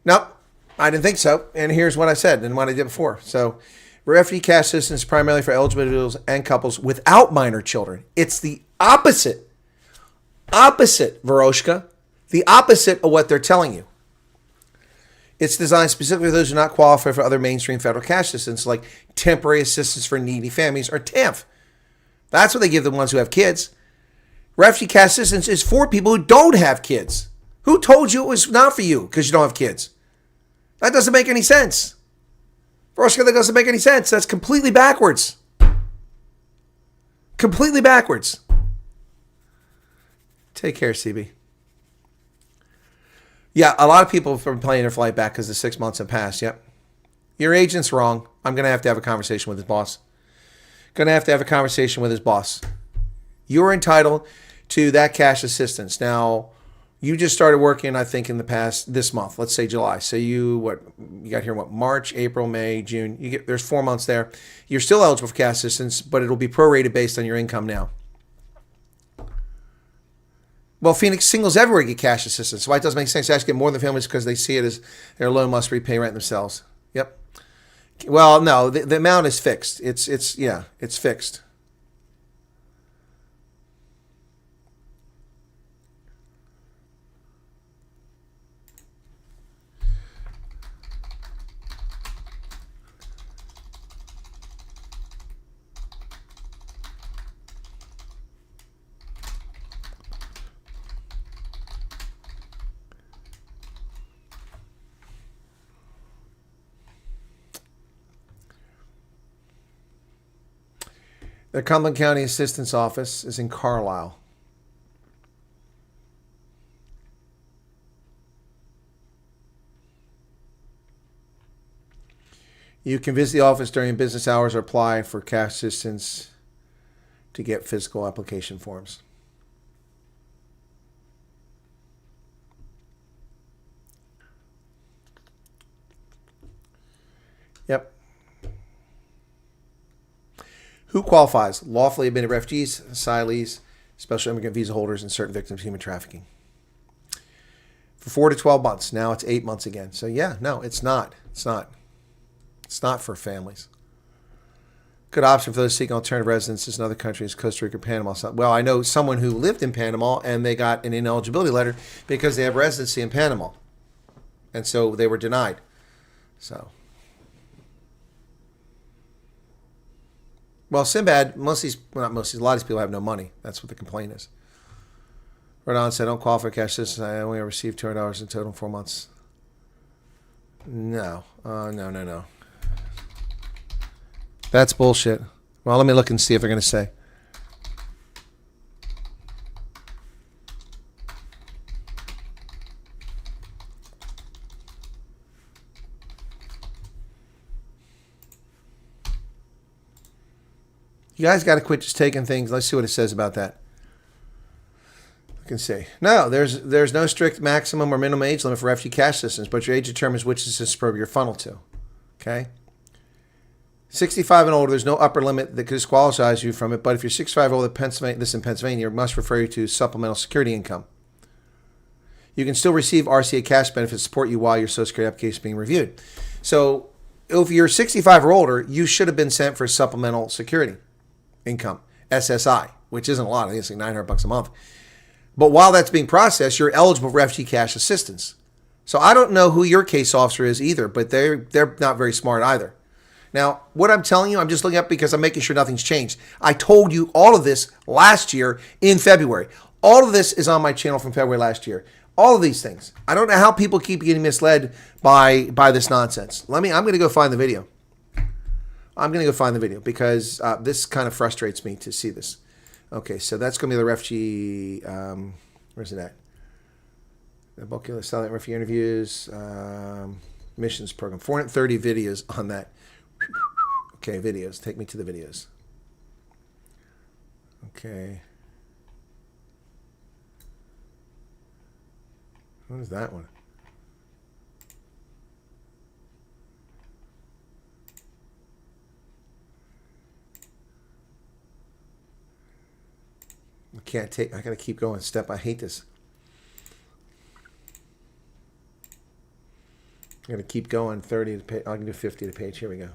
Nope, I didn't think so. And here's what I said and what I did before. So Refugee cash assistance is primarily for eligible individuals and couples without minor children. It's the opposite. Opposite, Veroshka. The opposite of what they're telling you. It's designed specifically for those who do not qualify for other mainstream federal cash assistance, like temporary assistance for needy families, or TANF. That's what they give the ones who have kids. Refugee cash assistance is for people who don't have kids. Who told you it was not for you because you don't have kids? That doesn't make any sense. Veroshka, that doesn't make any sense. That's completely backwards. Completely backwards. Take care, CB. Yeah, a lot of people have been planning their flight back because the 6 months have passed. Yep. Your agent's wrong. I'm going to have a conversation with his boss. Going to have a conversation with his boss. You're entitled to that cash assistance. Now, you just started working, I think, in the past, this month, let's say July. So you got here, March, April, May, June. There's 4 months there. You're still eligible for cash assistance, but it'll be prorated based on your income now. Well, Phoenix singles everywhere get cash assistance. Why it doesn't make sense to actually get more than families because they see it as their loan must repay rent themselves. Yep. Well, no, the amount is fixed. It's fixed. The Cumberland County Assistance Office is in Carlisle. You can visit the office during business hours or apply for cash assistance to get physical application forms. Yep. Who qualifies? Lawfully admitted refugees, asylees, special immigrant visa holders, and certain victims of human trafficking. For 4 to 12 months. Now it's 8 months again. So yeah, no, it's not. It's not for families. Good option for those seeking alternative residences in other countries, Costa Rica, Panama. Well, I know someone who lived in Panama and they got an ineligibility letter because they have residency in Panama. And so they were denied. So... Well, Sinbad, a lot of these people have no money. That's what the complaint is. Rhode Island said, I don't qualify for cash assistance. I only received $200 in total in 4 months. No. No. That's bullshit. Well, let me look and see if they're going to say. You guys got to quit just taking things. Let's see what it says about that. I can see. No, there's no strict maximum or minimum age limit for refugee cash assistance, but your age determines which assistance program you're funneled to. Okay? 65 and older, there's no upper limit that disqualifies you from it, but if you're 65 or older, this in Pennsylvania, it must refer you to supplemental security income. You can still receive RCA cash benefits to support you while your Social Security application is being reviewed. So if you're 65 or older, you should have been sent for supplemental security income, SSI, which isn't a lot. I think it's like $900 a month. But while that's being processed, you're eligible for refugee cash assistance. So I don't know who your case officer is either, but they're not very smart either. Now, what I'm telling you, I'm just looking up because I'm making sure nothing's changed. I told you all of this last year in February. All of this is on my channel from February last year. All of these things. I don't know how people keep getting misled by this nonsense. I'm going to go find the video. I'm going to go find the video because this kind of frustrates me to see this. Okay, so that's going to be the refugee, where's it at? The bulk of the silent refugee interviews, missions program. 430 videos on that. Okay, videos. Take me to the videos. Okay. What is that one? I gotta keep going step. I hate this. I'm gonna keep going 30 to page. I can do 50 to page. Here we go.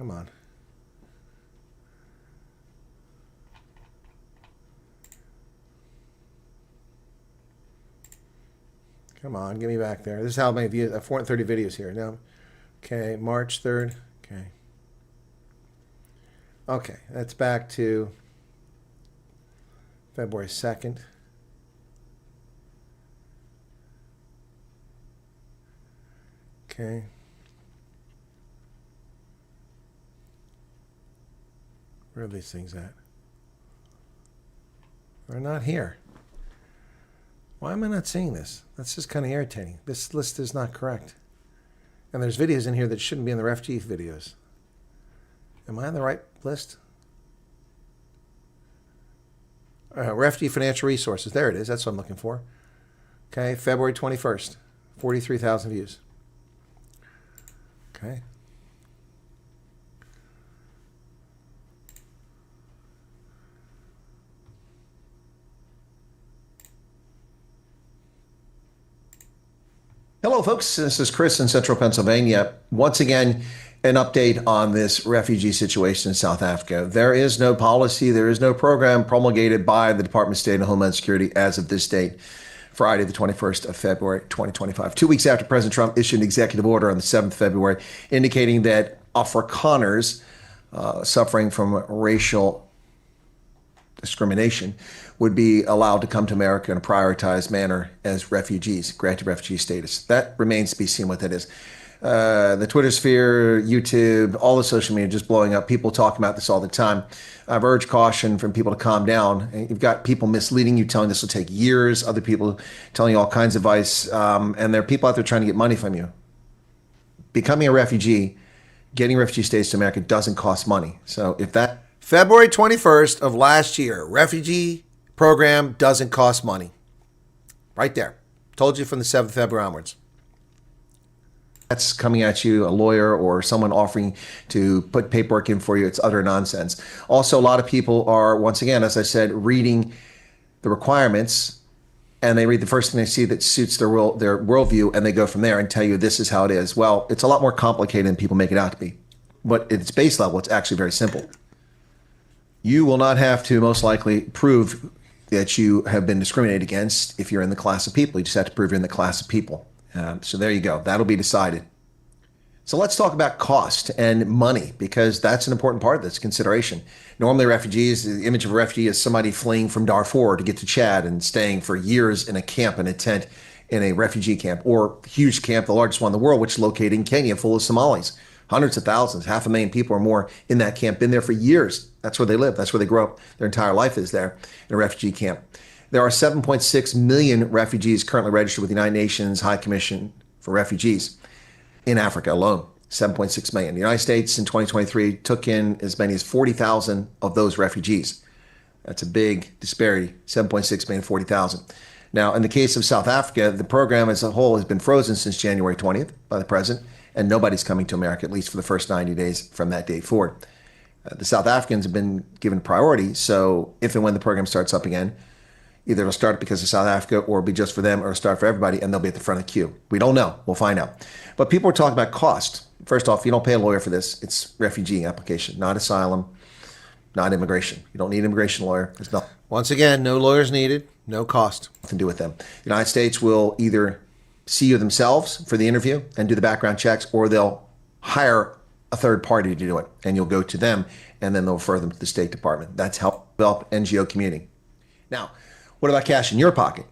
Come on. Come on, get me back there. This is how many views, 430 videos here. Now, okay, March 3rd. Okay. Okay, that's back to February 2nd. Okay. Where are these things at? They're not here. Why am I not seeing this? That's just kind of irritating. This list is not correct. And there's videos in here that shouldn't be in the refugee videos. Am I on the right list? Refugee financial resources. There it is. That's what I'm looking for. Okay, February 21st. 43,000 views. Okay. Hello, folks. This is Chris in Central Pennsylvania. Once again, an update on this refugee situation in South Africa. There is no policy, there is no program promulgated by the Department of State and Homeland Security as of this date, Friday, the 21st of February, 2025. 2 weeks after President Trump issued an executive order on the 7th of February, indicating that Afrikaners suffering from racial discrimination would be allowed to come to America in a prioritized manner as refugees, granted refugee status. That remains to be seen what that is. The Twitter sphere, YouTube, all the social media just blowing up. People talking about this all the time. I've urged caution from people to calm down. You've got people misleading you, telling this will take years. Other people telling you all kinds of advice. And there are people out there trying to get money from you. Becoming a refugee, getting refugee status to America doesn't cost money. So if that February 21st of last year, refugee program doesn't cost money. Right there. Told you from the 7th of February onwards. That's coming at you, a lawyer or someone offering to put paperwork in for you. It's utter nonsense. Also, a lot of people are, once again, as I said, reading the requirements, and they read the first thing they see that suits their worldview, and they go from there and tell you this is how it is. Well, it's a lot more complicated than people make it out to be. But at its base level, it's actually very simple. You will not have to most likely prove that you have been discriminated against if you're in the class of people. You just have to prove you're in the class of people. So there you go. That'll be decided. So let's talk about cost and money, because that's an important part of this consideration. Normally refugees, the image of a refugee is somebody fleeing from Darfur to get to Chad and staying for years in a camp, in a tent, in a refugee camp, or huge camp, the largest one in the world, which is located in Kenya, full of Somalis. Hundreds of thousands, 500,000 people or more in that camp, been there for years. That's where they live. That's where they grow up. Their entire life is there in a refugee camp. There are 7.6 million refugees currently registered with the United Nations High Commission for Refugees in Africa alone. 7.6 million. The United States in 2023 took in as many as 40,000 of those refugees. That's a big disparity, 7.6 million, 40,000. Now, in the case of South Africa, the program as a whole has been frozen since January 20th by the president, and nobody's coming to America, at least for the first 90 days from that date forward. The South Africans have been given priority, so if and when the program starts up again, either it'll start because of South Africa or it'll be just for them, or start for everybody, and they'll be at the front of the queue. We don't know. We'll find out. But people are talking about cost. First off, you don't pay a lawyer for this. It's refugee application, not asylum, not immigration. You don't need an immigration lawyer. There's no. Once again, no lawyers needed, no cost. Nothing to do with them. The United States will either see you themselves for the interview and do the background checks, or they'll hire a third party to do it, and you'll go to them, and then they'll refer them to the State Department. That's how develop NGO community. Now, what about cash in your pocket?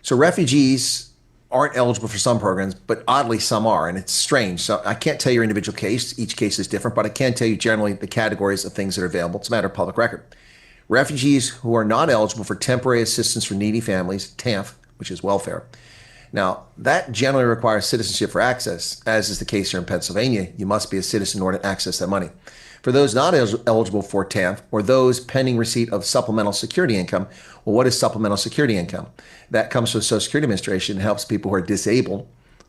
So refugees aren't eligible for some programs, but oddly some are, and it's strange. So I can't tell you your individual case. Each case is different, but I can tell you generally the categories of things that are available. It's a matter of public record. Refugees who are not eligible for temporary assistance for needy families, TANF, which is welfare. Now, that generally requires citizenship for access, as is the case here in Pennsylvania. You must be a citizen in order to access that money. For those not eligible for TANF, or those pending receipt of supplemental security income, well, what is supplemental security income? That comes from the Social Security Administration and helps people who are disabled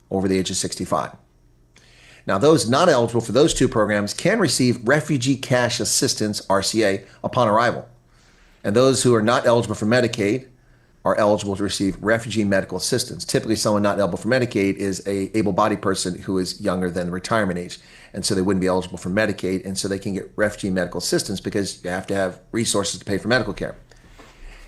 over the age of 65. Now, those not eligible for those two programs can receive Refugee Cash Assistance, RCA, upon arrival. And those who are not eligible for Medicaid, are eligible to receive refugee medical assistance. Typically, someone not eligible for Medicaid is a able-bodied person who is younger than the retirement age, and so they wouldn't be eligible for Medicaid, and so they can get refugee medical assistance because you have to have resources to pay for medical care.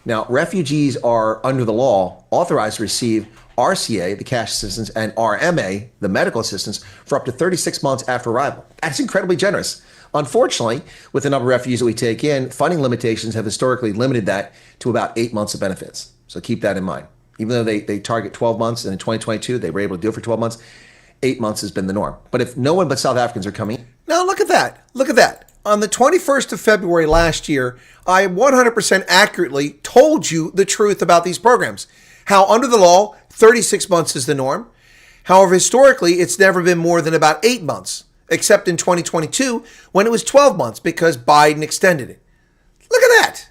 Now, refugees are, under the law, authorized to receive RCA, the cash assistance, and RMA, the medical assistance, for up to 36 months after arrival. That's incredibly generous. Unfortunately, with the number of refugees that we take in, funding limitations have historically limited that to about 8 months of benefits. So keep that in mind. Even though they target 12 months, and in 2022 they were able to do it for 12 months, 8 months has been the norm. But if no one but South Africans are coming... Now look at that. Look at that. On the 21st of February last year, I 100% accurately told you the truth about these programs. How under the law, 36 months is the norm. However, historically, it's never been more than about 8 months, except in 2022 when it was 12 months because Biden extended it. Look at that.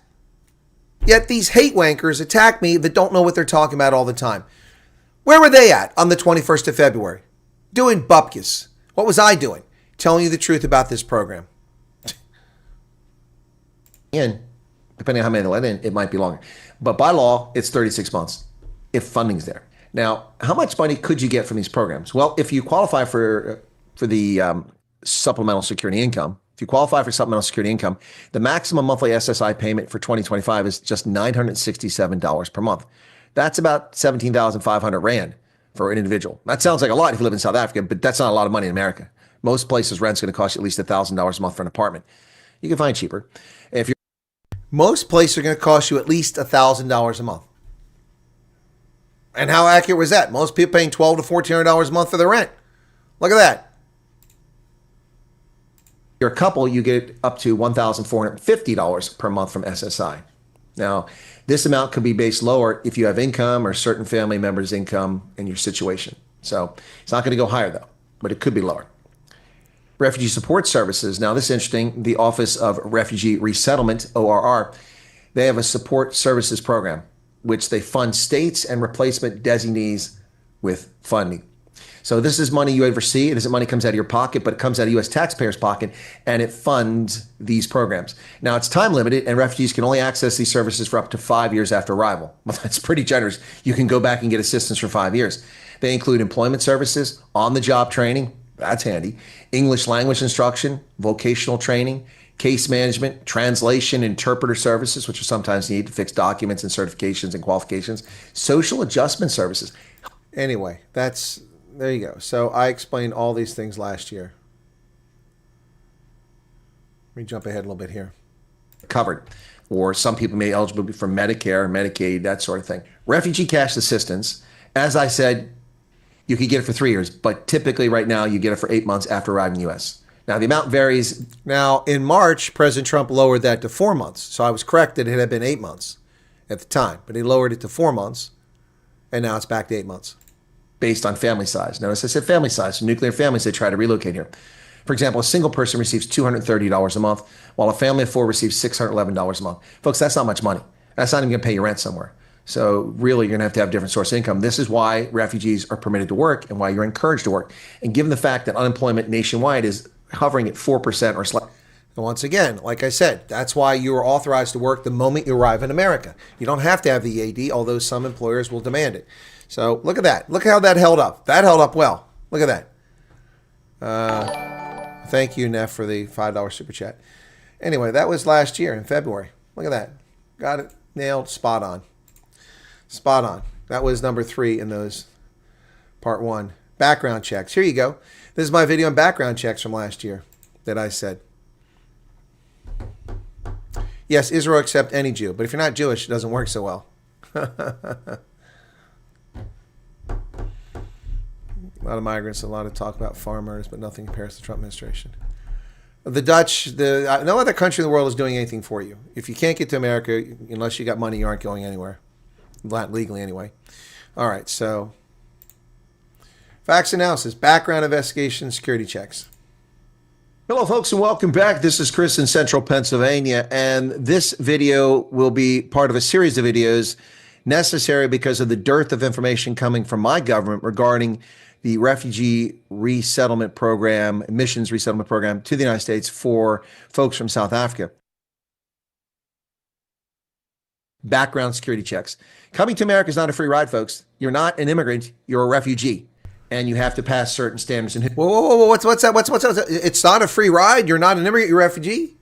Yet these hate wankers attack me that don't know what they're talking about all the time. Where were they at on the 21st of February? Doing bupkis. What was I doing? Telling you the truth about this program. In, depending on how many they let in, it might be longer. But by law, it's 36 months if funding's there. Now, how much money could you get from these programs? Well, if you qualify for the supplemental security income, if you qualify for supplemental security income, the maximum monthly SSI payment for 2025 is just $967 per month. That's about 17,500 Rand for an individual. That sounds like a lot if you live in South Africa, but that's not a lot of money in America. Most places, rent's going to cost you at least $1,000 a month for an apartment. You can find cheaper. If you're Most places are going to cost you at least $1,000 a month. And how accurate was that? Most people paying $1,200 to $1,400 a month for their rent. Look at that. you're a couple, you get up to $1,450 per month from SSI. Now, this amount could be based lower if you have income or certain family members' income in your situation. So it's not going to go higher, though, but it could be lower. Refugee Support Services. Now, this is interesting. The Office of Refugee Resettlement, ORR, they have a support services program, which they fund states and replacement designees with funding. So this is money you oversee. It isn't money comes out of your pocket, but it comes out of U.S. taxpayers' pocket, and it funds these programs. Now, it's time limited, and refugees can only access these services for up to 5 years after arrival. Well, that's pretty generous. You can go back and get assistance for 5 years. They include employment services, on-the-job training, that's handy, English language instruction, vocational training, case management, translation, interpreter services, which are sometimes needed to fix documents and certifications and qualifications, social adjustment services. Anyway, there you go. So I explained all these things last year. Let me jump ahead a little bit here. Covered. Or some people may be eligible for Medicare, Medicaid, that sort of thing. Refugee cash assistance, as I said, you could get it for 3 years, but typically right now you get it for 8 months after arriving in the U.S. Now, the amount varies. Now, in March, President Trump lowered that to 4 months. So I was correct that it had been 8 months at the time, but he lowered it to 4 months, and now it's back to 8 months. Based on family size. Notice I said family size. So nuclear families, they try to relocate here. For example, a single person receives $230 a month, while a family of 4 receives $611 a month. Folks, that's not much money. That's not even going to pay your rent somewhere. So really, you're going to have different source of income. This is why refugees are permitted to work and why you're encouraged to work. And given the fact that unemployment nationwide is hovering at 4% or slightly. Once again, like I said, that's why you are authorized to work the moment you arrive in America. You don't have to have the EAD, although some employers will demand it. So look at that. Look how that held up. That held up well. Look at that. Thank you, Neff, for the $5 super chat. Anyway, that was last year in February. Look at that. Got it nailed. Spot on. Spot on. That was number 3 in those part 1. Background checks. Here you go. This is my video on background checks from last year that I said. Yes, Israel accept any Jew, but if you're not Jewish, it doesn't work so well. A lot of migrants, a lot of talk about farmers, but nothing compares to the Trump administration. The Dutch, no other country in the world is doing anything for you. If you can't get to America, unless you got money, you aren't going anywhere. Not legally anyway. All right, so facts analysis, background investigation, security checks. Hello, folks, and welcome back. This is Chris in Central Pennsylvania, and this video will be part of a series of videos necessary because of the dearth of information coming from my government regarding the refugee resettlement program, admissions resettlement program to the United States for folks from South Africa. background security checks. Coming to America is not a free ride, folks. You're not an immigrant. You're a refugee. And you have to pass certain standards. And whoa, what's that? What's that? It's not a free ride. You're not an immigrant. You're a refugee.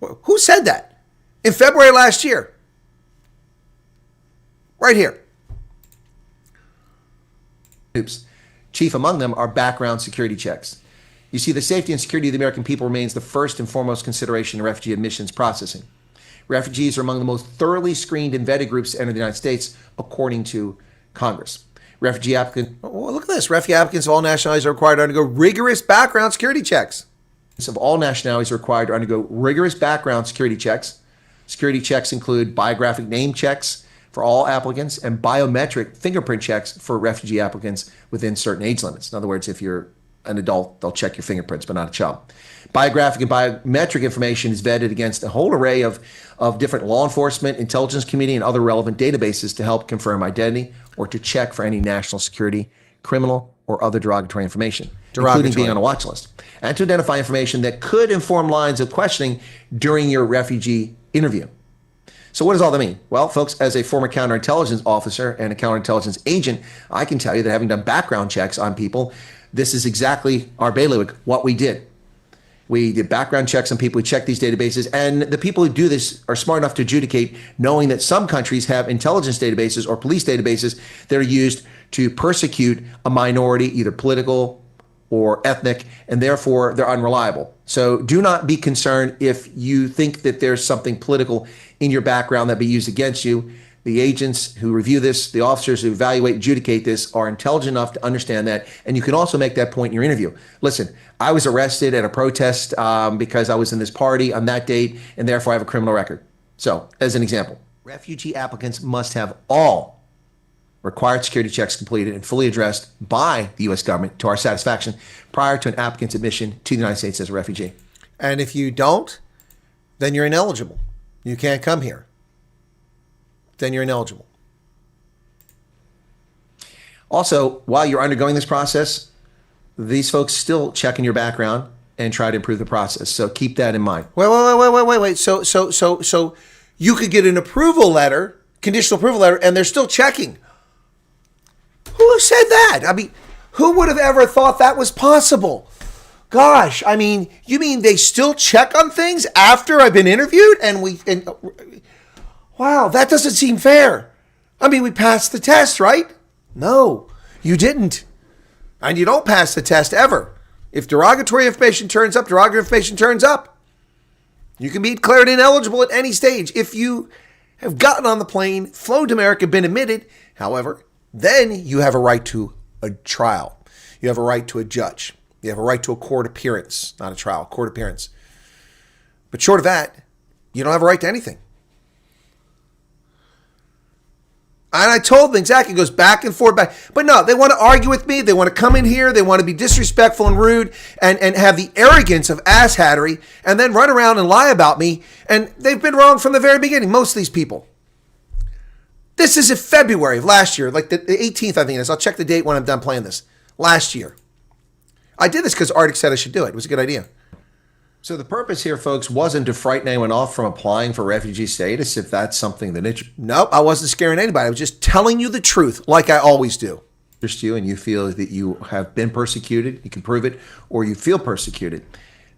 Who said that? In February last year. Right here. Oops. Chief among them are background security checks. You see, the safety and security of the American people remains the first and foremost consideration in refugee admissions processing. Refugees are among the most thoroughly screened and vetted groups to enter the United States, according to Congress. Refugee applicants, look at this. Refugee applicants of all nationalities are required to undergo rigorous background security checks. Of all nationalities are required to undergo rigorous background security checks. Security checks include biographic name checks for all applicants and biometric fingerprint checks for refugee applicants within certain age limits. In other words, if you're an adult, they'll check your fingerprints, but not a child. Biographic and biometric information is vetted against a whole array of different law enforcement, intelligence community, and other relevant databases to help confirm identity or to check for any national security, criminal, or other derogatory information, including being on a watch list, and to identify information that could inform lines of questioning during your refugee interview. So what does all that mean? Well, folks, as a former counterintelligence officer and a counterintelligence agent, I can tell you that having done background checks on people, this is exactly our bailiwick, what we did. We did background checks on people. We checked these databases. And the people who do this are smart enough to adjudicate, knowing that some countries have intelligence databases or police databases that are used to persecute a minority, either political or ethnic, and therefore they're unreliable. So do not be concerned if you think that there's something political in your background that be used against you. The agents who review this, the officers who evaluate, adjudicate this, are intelligent enough to understand that. And you can also make that point in your interview. Listen, I was arrested at a protest because I was in this party on that date, and therefore I have a criminal record. So, as an example, refugee applicants must have all required security checks completed and fully addressed by the U.S. government to our satisfaction prior to an applicant's admission to the United States as a refugee. And if you don't, then you're ineligible. You can't come here. Then you're ineligible. Also, while you're undergoing this process, these folks still check in your background and try to improve the process. So keep that in mind. Wait. So you could get an approval letter, conditional approval letter, and they're still checking. Who said that? I mean, who would have ever thought that was possible? Gosh, I mean, you mean they still check on things after I've been interviewed? Wow, that doesn't seem fair. I mean, we passed the test, right? No, you didn't. And you don't pass the test ever. If derogatory information turns up, derogatory information turns up. You can be declared ineligible at any stage. If you have gotten on the plane, flown to America, been admitted, however, then you have a right to a trial. You have a right to a judge. You have a right to a court appearance, not a trial, court appearance. But short of that, you don't have a right to anything. And I told them exactly, it goes back and forth, back. But no, they want to argue with me. They want to come in here. They want to be disrespectful and rude and have the arrogance of asshattery and then run around and lie about me. And they've been wrong from the very beginning, most of these people. This is in February of last year, like the 18th, I think it is. I'll check the date when I'm done playing this. Last year. I did this because Arctic said I should do it. It was a good idea. So the purpose here, folks, wasn't to frighten anyone off from applying for refugee status, if that's something that interests you. Nope, I wasn't scaring anybody. I was just telling you the truth, like I always do. Interest you and you feel that you have been persecuted, you can prove it, or you feel persecuted.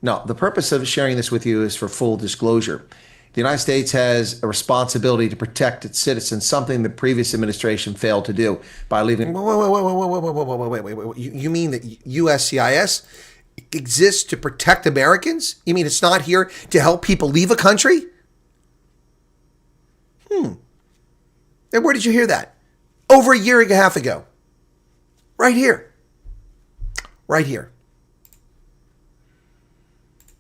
No, the purpose of sharing this with you is for full disclosure. The United States has a responsibility to protect its citizens, something the previous administration failed to do by leaving. Wait. You mean that USCIS exists to protect Americans? You mean it's not here to help people leave a country? And where did you hear that? Over a year and a half ago. Right here. Right here.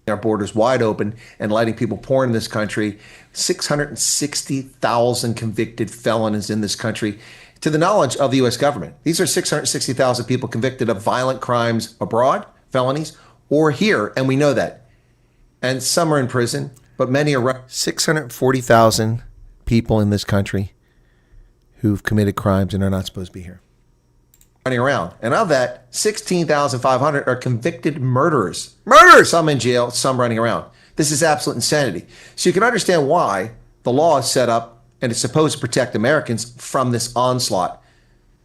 Our borders wide open and letting people pour in this country. 660,000 convicted felons in this country, to the knowledge of the U.S. government. These are 660,000 people convicted of violent crimes abroad, felonies, or here, and we know that. And some are in prison, but many are... 640,000 people in this country who've committed crimes and are not supposed to be here. Running around. And of that, 16,500 are convicted murderers. Murderers! Some in jail, some running around. This is absolute insanity. So you can understand why the law is set up and it's supposed to protect Americans from this onslaught.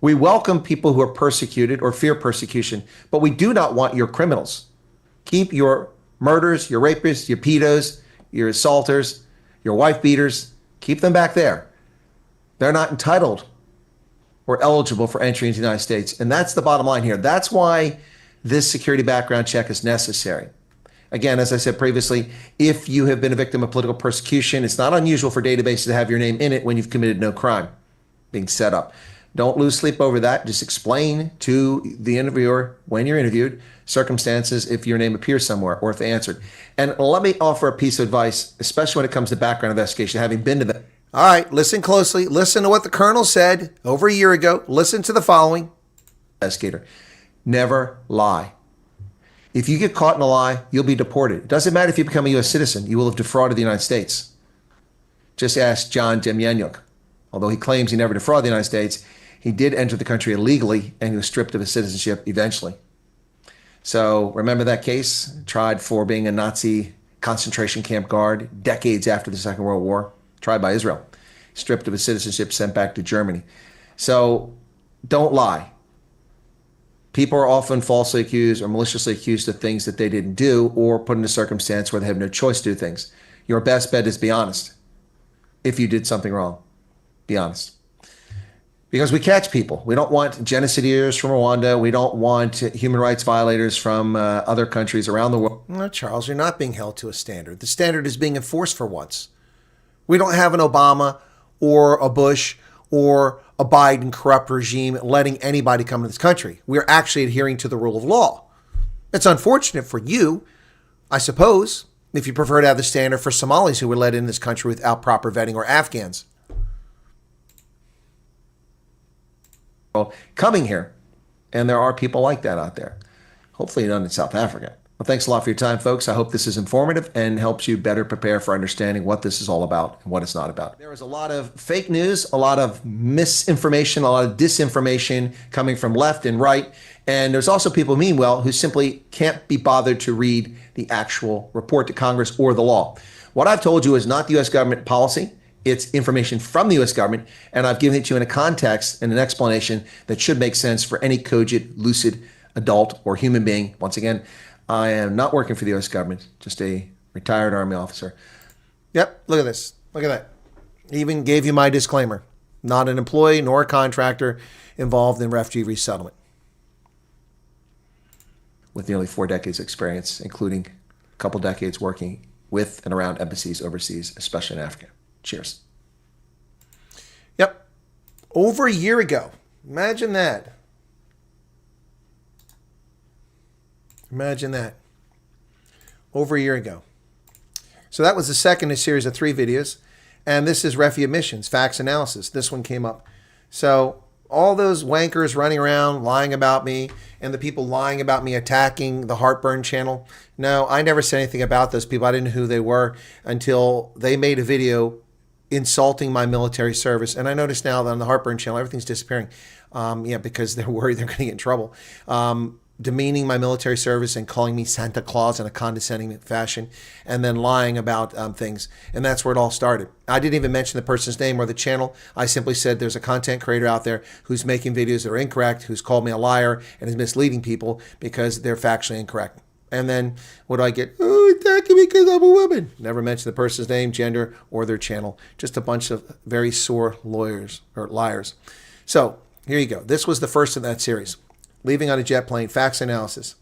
We welcome people who are persecuted or fear persecution, but we do not want your criminals. Keep your murderers, your rapists, your pedos, your assaulters, your wife beaters, keep them back there. They're not entitled or eligible for entry into the United States. And that's the bottom line here. That's why this security background check is necessary. Again, as I said previously, if you have been a victim of political persecution, it's not unusual for databases to have your name in it when you've committed no crime being set up. Don't lose sleep over that. Just explain to the interviewer when you're interviewed circumstances if your name appears somewhere or if they answered. And let me offer a piece of advice, especially when it comes to background investigation, having been to that. All right, listen closely. Listen to what the colonel said over a year ago. Listen to the following. Investigator, never lie. If you get caught in a lie, you'll be deported. It doesn't matter if you become a U.S. citizen. You will have defrauded the United States. Just ask John Demjanjuk. Although he claims he never defrauded the United States, he did enter the country illegally and he was stripped of his citizenship eventually. So remember that case? Tried for being a Nazi concentration camp guard decades after the Second World War. Tried by Israel. Stripped of his citizenship, sent back to Germany. So don't lie. People are often falsely accused or maliciously accused of things that they didn't do or put in a circumstance where they have no choice to do things. Your best bet is be honest. If you did something wrong, be honest. Because we catch people. We don't want genocideers from Rwanda. We don't want human rights violators from other countries around the world. No, Charles, you're not being held to a standard. The standard is being enforced for once. We don't have an Obama or a Bush or a Biden corrupt regime letting anybody come to this country. We're actually adhering to the rule of law. It's unfortunate for you, I suppose, if you prefer to have the standard for Somalis who were let in this country without proper vetting or Afghans. Coming here, and there are people like that out there. Hopefully none in South Africa. Well, thanks a lot for your time, folks. I hope this is informative and helps you better prepare for understanding what this is all about and what it's not about. There is a lot of fake news, a lot of misinformation, a lot of disinformation coming from left and right. And there's also people, meanwhile, who simply can't be bothered to read the actual report to Congress or the law. What I've told you is not the U.S. government policy. It's information from the U.S. government, and I've given it to you in a context and an explanation that should make sense for any cogent, lucid adult or human being. Once again, I am not working for the U.S. government, just a retired Army officer. Yep, look at this. Look at that. Even gave you my disclaimer. Not an employee nor a contractor involved in refugee resettlement. With nearly 4 decades experience, including a couple decades working with and around embassies overseas, especially in Africa. Cheers. Yep. Over a year ago. Imagine that. Imagine that. Over a year ago. So that was the second in a series of 3 videos. And this is refugee admissions, facts analysis. This one came up. So all those wankers running around lying about me and the people lying about me attacking the Heartburn channel. No, I never said anything about those people. I didn't know who they were until they made a video insulting my military service. And I noticed now that on the Heartburn channel, everything's disappearing. Because they're worried they're going to get in trouble. Demeaning my military service and calling me Santa Claus in a condescending fashion, and then lying about things. And that's where it all started. I didn't even mention the person's name or the channel. I simply said there's a content creator out there who's making videos that are incorrect, who's called me a liar and is misleading people because they're factually incorrect. And then what do I get? Oh, attacking me because I'm a woman. Never mention the person's name, gender, or their channel. Just a bunch of very sore lawyers or liars. So here you go. This was the first in that series. Leaving on a jet plane, facts analysis.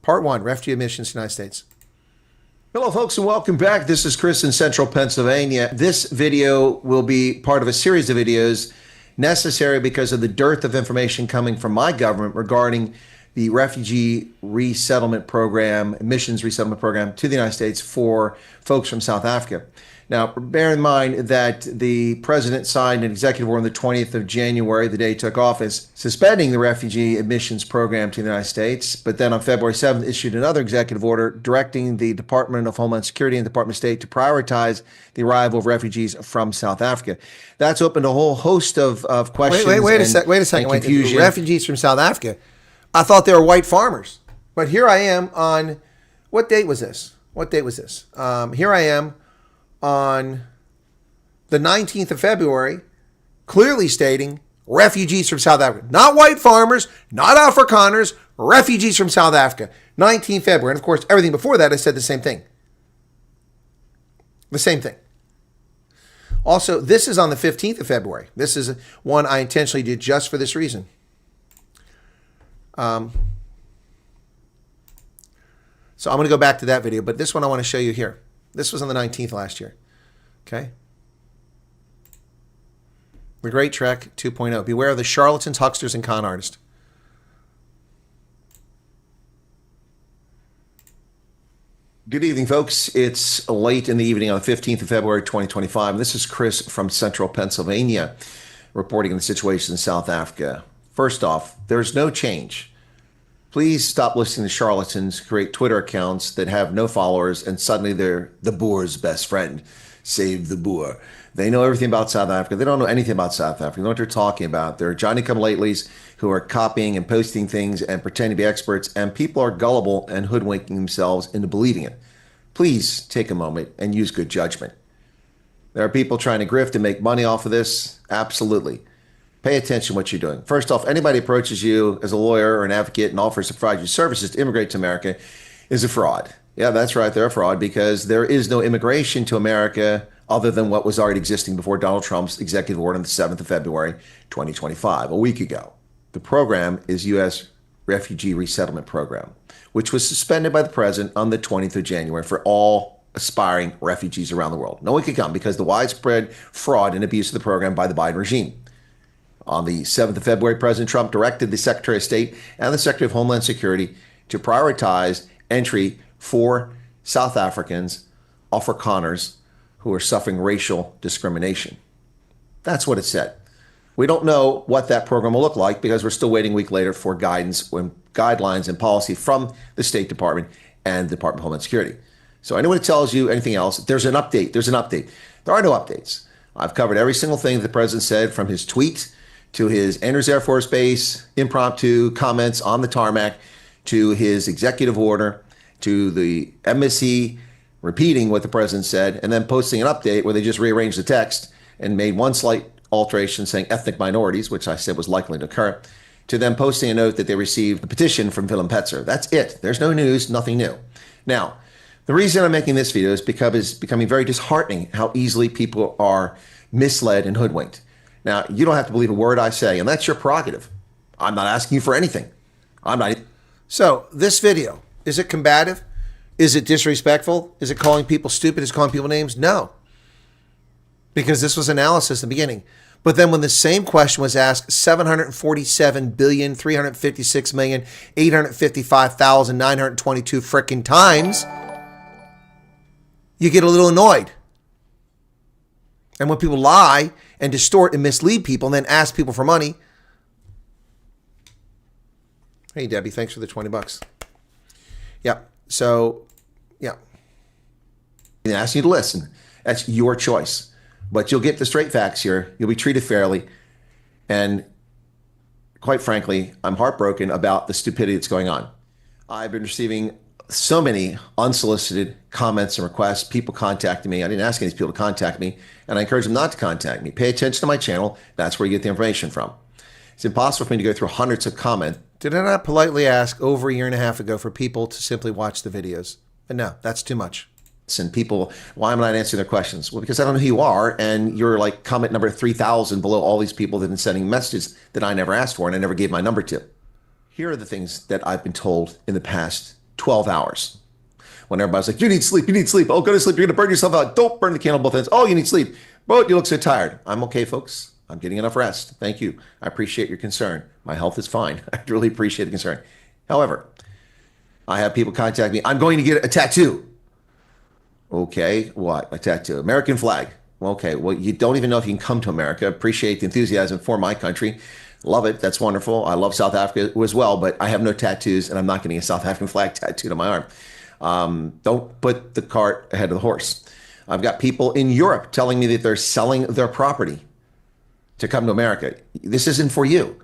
Part 1, refugee admissions to the United States. Hello, folks, and welcome back. This is Chris in Central Pennsylvania. This video will be part of a series of videos necessary because of the dearth of information coming from my government regarding the refugee resettlement program, admissions resettlement program to the United States for folks from South Africa. Now, bear in mind that the president signed an executive order on the 20th of January, the day he took office, suspending the refugee admissions program to the United States. But then on February 7th, issued another executive order directing the Department of Homeland Security and Department of State to prioritize the arrival of refugees from South Africa. That's opened a whole host of questions. Wait a second. Confusion. Refugees from South Africa. I thought they were white farmers. But here I am on, what date was this? Here I am on the 19th of February, clearly stating refugees from South Africa. Not white farmers, not Afrikaners, refugees from South Africa. 19th February. And of course, everything before that, I said the same thing. The same thing. Also, this is on the 15th of February. This is one I intentionally did just for this reason. So I'm going to go back to that video, but this one I want to show you here. This was on the 19th last year. Okay. The Great Trek 2.0. Beware of the charlatans, hucksters, and con artists. Good evening, folks. It's late in the evening on the 15th of February, 2025. This is Chris from Central Pennsylvania reporting on the situation in South Africa. First off, there's no change. Please stop listening to charlatans create Twitter accounts that have no followers and suddenly they're the Boer's best friend. Save the Boer. They know everything about South Africa. They don't know anything about South Africa. They know what they're talking about. They're Johnny-come-latelys who are copying and posting things and pretending to be experts, and people are gullible and hoodwinking themselves into believing it. Please take a moment and use good judgment. There are people trying to grift and make money off of this. Absolutely. Pay attention to what you're doing. First off, anybody approaches you as a lawyer or an advocate and offers to provide you services to immigrate to America is a fraud. Yeah, that's right. They're a fraud because there is no immigration to America other than what was already existing before Donald Trump's executive order on the 7th of February, 2025, a week ago. The program is U.S. Refugee Resettlement Program, which was suspended by the president on the 20th of January for all aspiring refugees around the world. No one could come because the widespread fraud and abuse of the program by the Biden regime. On the 7th of February, President Trump directed the Secretary of State and the Secretary of Homeland Security to prioritize entry for South Africans, Afrikaners, who are suffering racial discrimination. That's what it said. We don't know what that program will look like because we're still waiting a week later for guidance and guidelines and policy from the State Department and the Department of Homeland Security. So anyone who tells you anything else, there's an update. There's an update. There are no updates. I've covered every single thing that the president said, from his tweet to his Andrews Air Force Base impromptu comments on the tarmac, to his executive order, to the embassy repeating what the president said, and then posting an update where they just rearranged the text and made one slight alteration saying ethnic minorities, which I said was likely to occur, to them posting a note that they received a petition from Willem Petzer. That's it. There's no news, nothing new. Now, the reason I'm making this video is because it's becoming very disheartening how easily people are misled and hoodwinked. Now, you don't have to believe a word I say, and that's your prerogative. I'm not asking you for anything. I'm not. So, this video, is it combative? Is it disrespectful? Is it calling people stupid? Is it calling people names? No. Because this was analysis in the beginning. But then when the same question was asked 747,356,855,922 frickin' times, you get a little annoyed. And when people lie and distort and mislead people and then ask people for money. Hey, Debbie, thanks for the $20. Yeah. So, yeah. I'm asking you to listen. That's your choice. But you'll get the straight facts here. You'll be treated fairly. And quite frankly, I'm heartbroken about the stupidity that's going on. I've been receiving so many unsolicited comments and requests, people contacting me. I didn't ask any of these people to contact me, and I encourage them not to contact me. Pay attention to my channel. That's where you get the information from. It's impossible for me to go through hundreds of comments. Did I not politely ask over a year and a half ago for people to simply watch the videos? But no, that's too much. And people, why am I not answering their questions? Well, because I don't know who you are, and you're like comment number 3,000 below all these people that have been sending messages that I never asked for and I never gave my number to. Here are the things that I've been told in the past 12 hours. When everybody's like, you need sleep, you need sleep. Oh, go to sleep, you're going to burn yourself out. Don't burn the candle both ends. Oh, you need sleep. But you look so tired. I'm okay, folks. I'm getting enough rest. Thank you. I appreciate your concern. My health is fine. I really appreciate the concern. However, I have people contact me. I'm going to get a tattoo. Okay, what? A tattoo? American flag. Okay, well, you don't even know if you can come to America. Appreciate the enthusiasm for my country. Love it. That's wonderful. I love South Africa as well, but I have no tattoos, and I'm not getting a South African flag tattooed on my arm. Don't put the cart ahead of the horse. I've got people in Europe telling me that they're selling their property to come to America. This isn't for you.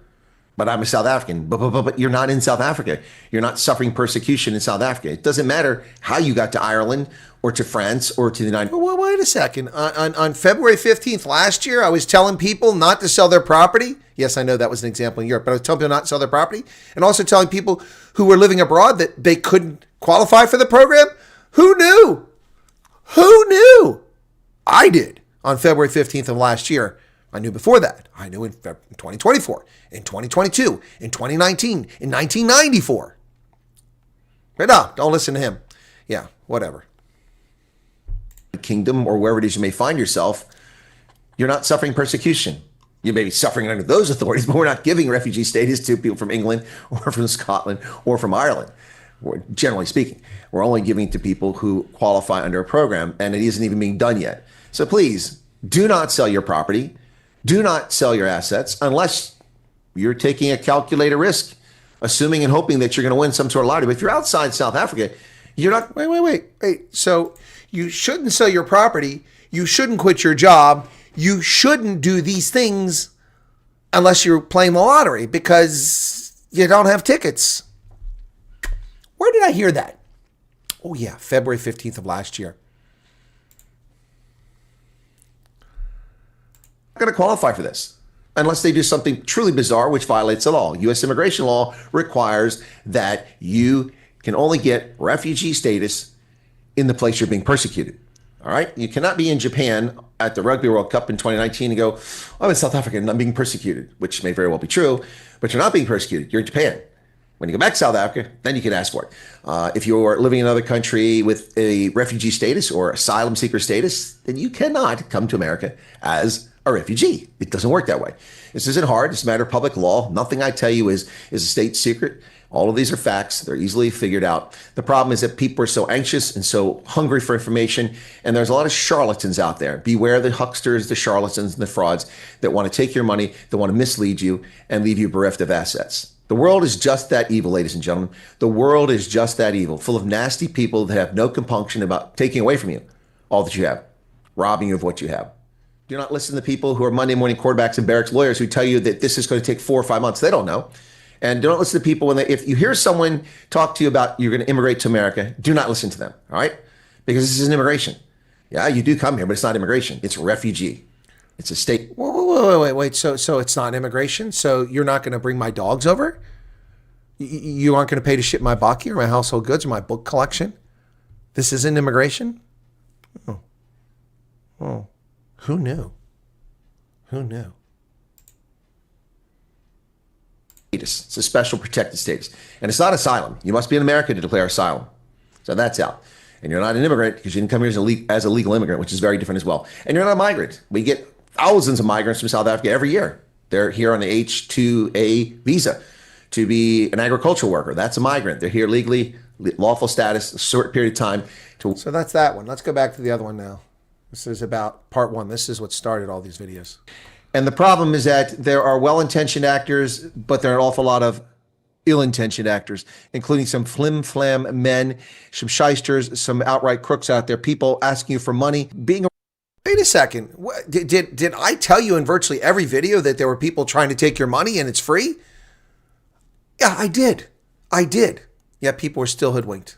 but I'm a South African. But you're not in South Africa. You're not suffering persecution in South Africa. It doesn't matter how you got to Ireland or to France or to the United States. Well, wait a second. On February 15th last year, I was telling people not to sell their property. Yes, I know that was an example in Europe, but I was telling people not to sell their property, and also telling people who were living abroad that they couldn't qualify for the program. Who knew? Who knew? I did on February 15th of last year. I knew before that. I knew in 2024, in 2022, in 2019, in 1994. But no, don't listen to him. Yeah, whatever. Kingdom or wherever it is you may find yourself, you're not suffering persecution. You may be suffering under those authorities, but we're not giving refugee status to people from England or from Scotland or from Ireland. Generally speaking, we're only giving it to people who qualify under a program, and it isn't even being done yet. So please do not sell your property. Do not sell your assets unless you're taking a calculated risk, assuming and hoping that you're going to win some sort of lottery. But if you're outside South Africa, you're not. Wait. So you shouldn't sell your property. You shouldn't quit your job. You shouldn't do these things unless you're playing the lottery because you don't have tickets. Where did I hear that? Oh, yeah, February 15th of last year. Going to qualify for this unless they do something truly bizarre, which violates the law. U.S. immigration law requires that you can only get refugee status in the place you're being persecuted. All right. You cannot be in Japan at the Rugby World Cup in 2019 and go, I'm in South Africa and I'm being persecuted, which may very well be true, but you're not being persecuted. You're in Japan. When you go back to South Africa, then you can ask for it. If you are living in another country with a refugee status or asylum seeker status, then you cannot come to America as a refugee. It doesn't work that way. This isn't hard. It's a matter of public law. Nothing I tell you is a state secret. All of these are facts. They're easily figured out. The problem is that people are so anxious and so hungry for information, and there's a lot of charlatans out there. Beware the hucksters, the charlatans, and the frauds that want to take your money, that want to mislead you and leave you bereft of assets. The world is just that evil, ladies and gentlemen. The world is just that evil, full of nasty people that have no compunction about taking away from you all that you have, robbing you of what you have. Do not listen to people who are Monday morning quarterbacks and barracks lawyers who tell you that this is going to take 4 or 5 months. They don't know. And don't listen to people if you hear someone talk to you about you're going to immigrate to America, do not listen to them. All right? Because this is an immigration. Yeah, you do come here, but it's not immigration. It's refugee. It's a state. Wait. So it's not immigration? So you're not going to bring my dogs over? You aren't going to pay to ship my baki or my household goods or my book collection? This isn't immigration? Oh. Who knew? It's a special protected status. And it's not asylum. You must be in America to declare asylum. So that's out. And you're not an immigrant because you didn't come here as a legal immigrant, which is very different as well. And you're not a migrant. We get thousands of migrants from South Africa every year. They're here on the H-2A visa to be an agricultural worker. That's a migrant. They're here legally, lawful status, a short period of time. So that's that one. Let's go back to the other one now. This is about part one. This is what started all these videos. And the problem is that there are well-intentioned actors, but there are an awful lot of ill-intentioned actors, including some flim-flam men, some shysters, some outright crooks out there, people asking you for money, being. Wait a second. Did I tell you in virtually every video that there were people trying to take your money and it's free? Yeah, I did. Yet people were still hoodwinked.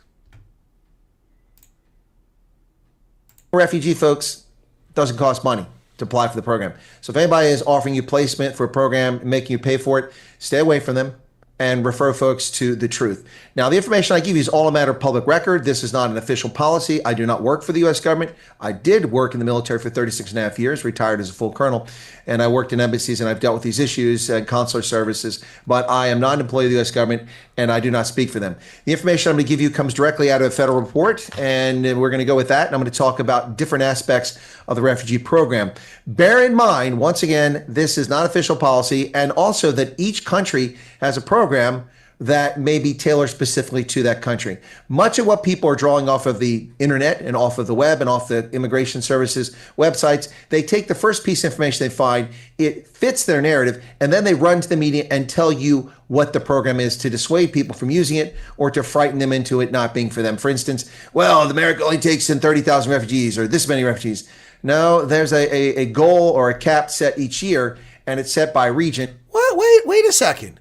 Refugee folks, doesn't cost money to apply for the program. So if anybody is offering you placement for a program, making you pay for it, stay away from them and refer folks to the truth. Now, the information I give you is all a matter of public record. This is not an official policy. I do not work for the U.S. government. I did work in the military for 36 and a half years, retired as a full colonel, and I worked in embassies and I've dealt with these issues and consular services, but I am not an employee of the U.S. government and I do not speak for them. The information I'm going to give you comes directly out of a federal report, and we're going to go with that, and I'm going to talk about different aspects of the refugee program. Bear in mind, once again, this is not official policy, and also that each country has a program that may be tailored specifically to that country. Much of what people are drawing off of the internet and off of the web and off the immigration services websites, they take the first piece of information they find, it fits their narrative, and then they run to the media and tell you what the program is to dissuade people from using it or to frighten them into it not being for them. For instance, well, America only takes in 30,000 refugees or this many refugees. No, there's a goal or a cap set each year, and it's set by region. What? Wait a second.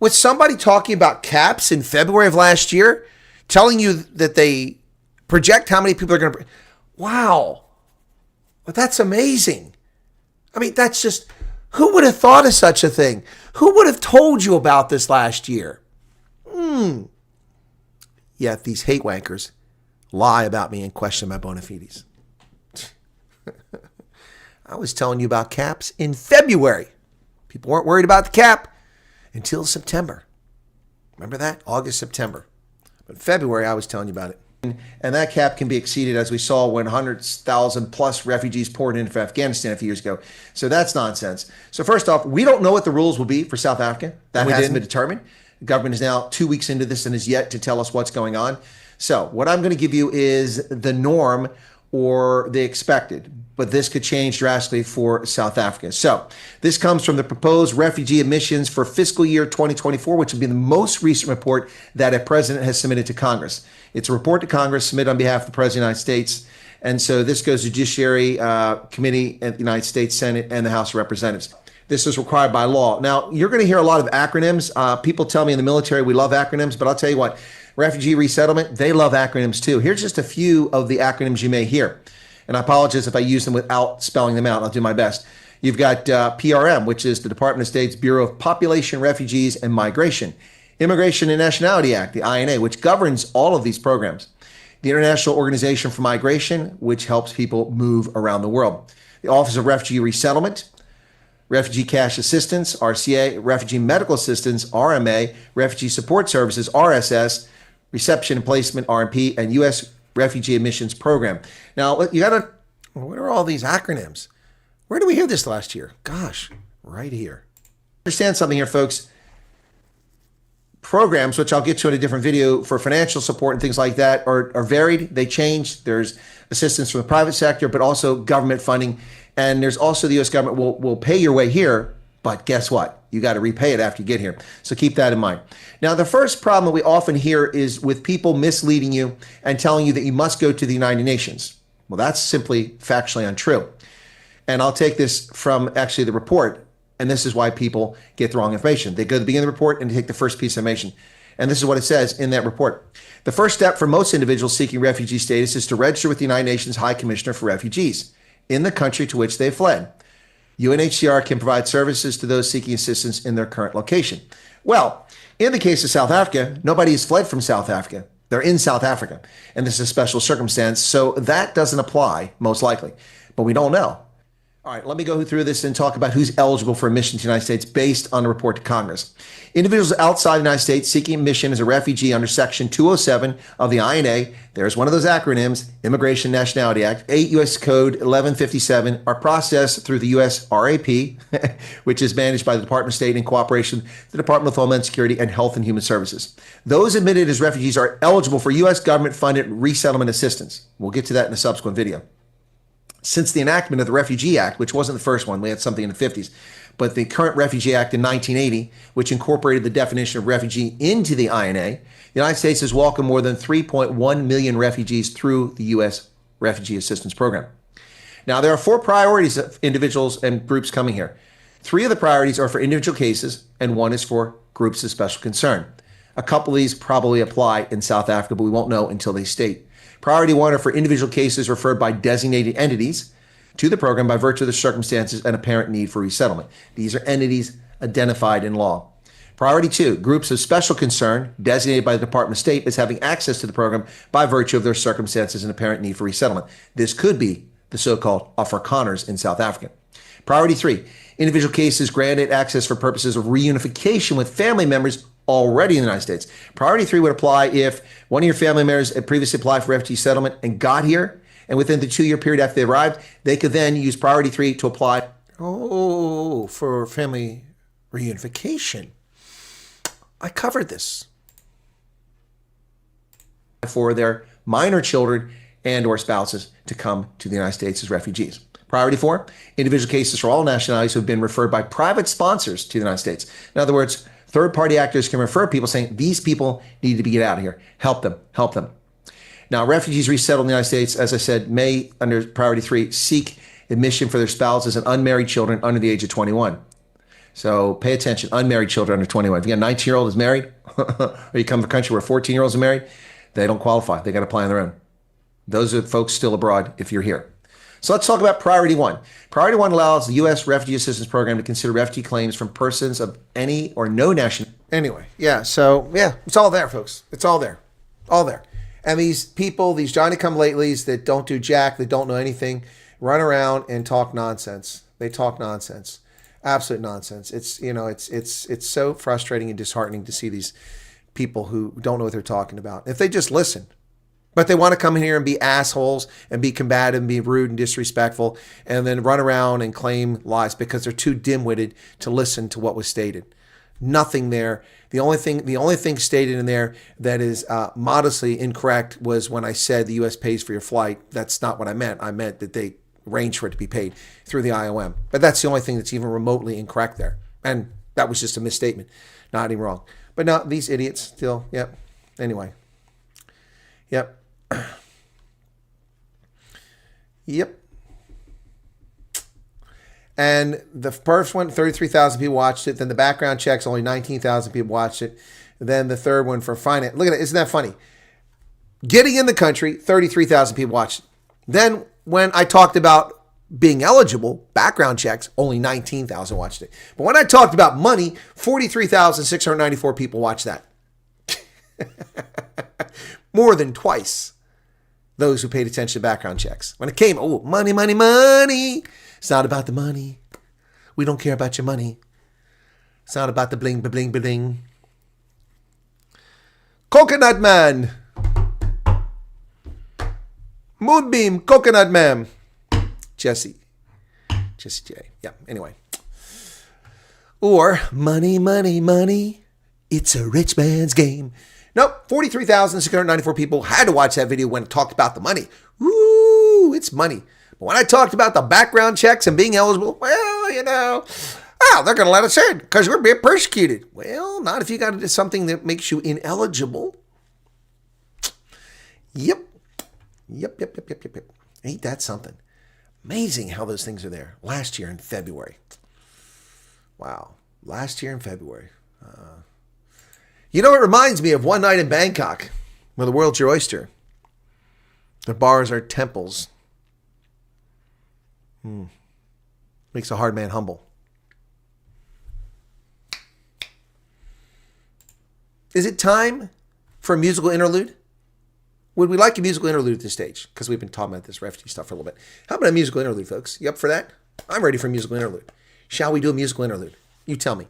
With somebody talking about caps in February of last year, telling you that they project how many people are going to... Wow. But that's amazing. I mean, that's just... Who would have thought of such a thing? Who would have told you about this last year? Yet these hate wankers lie about me and question my bona fides. I was telling you about caps in February. People weren't worried about the cap until September. Remember that? August, September. But February, I was telling you about it. And that cap can be exceeded, as we saw when 100,000 plus refugees poured into Afghanistan a few years ago. So that's nonsense. So first off, we don't know what the rules will be for South Africa. That hasn't been determined. The government is now 2 weeks into this and is yet to tell us what's going on. So what I'm going to give you is the norm or the expected, but this could change drastically for South Africa. So this comes from the proposed refugee admissions for fiscal year 2024, which will be the most recent report that a president has submitted to Congress. It's a report to Congress submitted on behalf of the President of the United States. And so this goes to Judiciary Committee at the United States Senate and the House of Representatives. This is required by law. Now, you're going to hear a lot of acronyms. People tell me in the military we love acronyms, but I'll tell you what, refugee resettlement, they love acronyms too. Here's just a few of the acronyms you may hear. And I apologize if I use them without spelling them out. I'll do my best. You've got PRM, which is the Department of State's Bureau of Population, Refugees, and Migration. Immigration and Nationality Act, the INA, which governs all of these programs. The International Organization for Migration, which helps people move around the world. The Office of Refugee Resettlement, Refugee Cash Assistance, RCA, Refugee Medical Assistance, RMA, Refugee Support Services, RSS, Reception and Placement, RMP, and U.S. Refugee Admissions Program. Now, you got to, what are all these acronyms? Where did we hear this last year? Gosh, right here. Understand something here, folks. Programs, which I'll get to in a different video, for financial support and things like that are varied. They change. There's assistance from the private sector, but also government funding. And there's also the U.S. government will pay your way here, but guess what? You got to repay it after you get here. So keep that in mind. Now, the first problem that we often hear is with people misleading you and telling you that you must go to the United Nations. Well, that's simply factually untrue. And I'll take this from actually the report. And this is why people get the wrong information. They go to the beginning of the report and take the first piece of information. And this is what it says in that report. The first step for most individuals seeking refugee status is to register with the United Nations High Commissioner for Refugees in the country to which they fled. UNHCR can provide services to those seeking assistance in their current location. Well, in the case of South Africa, nobody has fled from South Africa. They're in South Africa. And this is a special circumstance, so that doesn't apply, most likely. But we don't know. All right, let me go through this and talk about who's eligible for admission to the United States based on the report to Congress. Individuals outside the United States seeking admission as a refugee under Section 207 of the INA, there's one of those acronyms, Immigration and Nationality Act, 8 U.S. Code 1157, are processed through the U.S. RAP, which is managed by the Department of State in cooperation with the Department of Homeland Security and Health and Human Services. Those admitted as refugees are eligible for U.S. government-funded resettlement assistance. We'll get to that in a subsequent video. Since the enactment of the Refugee Act, which wasn't the first one, we had something in the 50s, but the current Refugee Act in 1980, which incorporated the definition of refugee into the INA, the United States has welcomed more than 3.1 million refugees through the U.S. Refugee Assistance Program. Now, there are 4 priorities of individuals and groups coming here. 3 of the priorities are for individual cases, and 1 is for groups of special concern. A couple of these probably apply in South Africa, but we won't know until they state. Priority 1 are for individual cases referred by designated entities to the program by virtue of the circumstances and apparent need for resettlement. These are entities identified in law. Priority 2, groups of special concern designated by the Department of State as having access to the program by virtue of their circumstances and apparent need for resettlement. This could be the so-called Afrikaners in South Africa. Priority 3, individual cases granted access for purposes of reunification with family members already in the United States. Priority 3 would apply if one of your family members had previously applied for refugee settlement and got here, and within the 2-year period after they arrived, they could then use priority 3 to apply for family reunification. I covered this. For their minor children and or spouses to come to the United States as refugees. Priority 4, individual cases for all nationalities who have been referred by private sponsors to the United States. In other words, third-party actors can refer people saying, these people need to get out of here. Help them, help them. Now, refugees resettled in the United States, as I said, may, under priority 3, seek admission for their spouses and unmarried children under the age of 21. So pay attention. Unmarried children under 21. If you got a 19-year-old who's married, or you come from a country where 14-year-olds are married, they don't qualify. They got to apply on their own. Those are the folks still abroad if you're here. So let's talk about Priority 1. Priority 1 allows the U.S. Refugee Assistance Program to consider refugee claims from persons of any or no nationality. Anyway, it's all there, folks. It's all there. All there. And these people, these Johnny-come-latelys that don't do jack, that don't know anything, run around and talk nonsense. They talk nonsense. Absolute nonsense. It's so frustrating and disheartening to see these people who don't know what they're talking about. If they just listen. But they want to come in here and be assholes and be combative and be rude and disrespectful and then run around and claim lies because they're too dim-witted to listen to what was stated. Nothing there. The only thing stated in there that is modestly incorrect was when I said the U.S. pays for your flight. That's not what I meant. I meant that they arrange for it to be paid through the IOM. But that's the only thing that's even remotely incorrect there. And that was just a misstatement. Not even wrong. But no, these idiots still, yep. Anyway. Yep. Yep. And the first one, 33,000 people watched it. Then the background checks, only 19,000 people watched it. Then the third one for finance. Look at it. Isn't that funny? Getting in the country, 33,000 people watched it. Then when I talked about being eligible, background checks, only 19,000 watched it. But when I talked about money, 43,694 people watched that. More than twice those who paid attention to background checks. When it came, money, money, money. It's not about the money. We don't care about your money. It's not about the bling, bling, bling. Coconut Man. Moonbeam, Coconut Man. Jesse J. Yeah, anyway. Or money, money, money. It's a rich man's game. Nope, 43,694 people had to watch that video when it talked about the money. Ooh, it's money. But when I talked about the background checks and being eligible, well, they're going to let us in because we're being persecuted. Well, not if you got something that makes you ineligible. Yep. Ain't that something? Amazing how those things are there. Last year in February. Wow. Last year in February. It reminds me of one night in Bangkok, where the world's your oyster. The bars are temples. Makes a hard man humble. Is it time for a musical interlude? Would we like a musical interlude at this stage? Because we've been talking about this refugee stuff for a little bit. How about a musical interlude, folks? You up for that? I'm ready for a musical interlude. Shall we do a musical interlude? You tell me.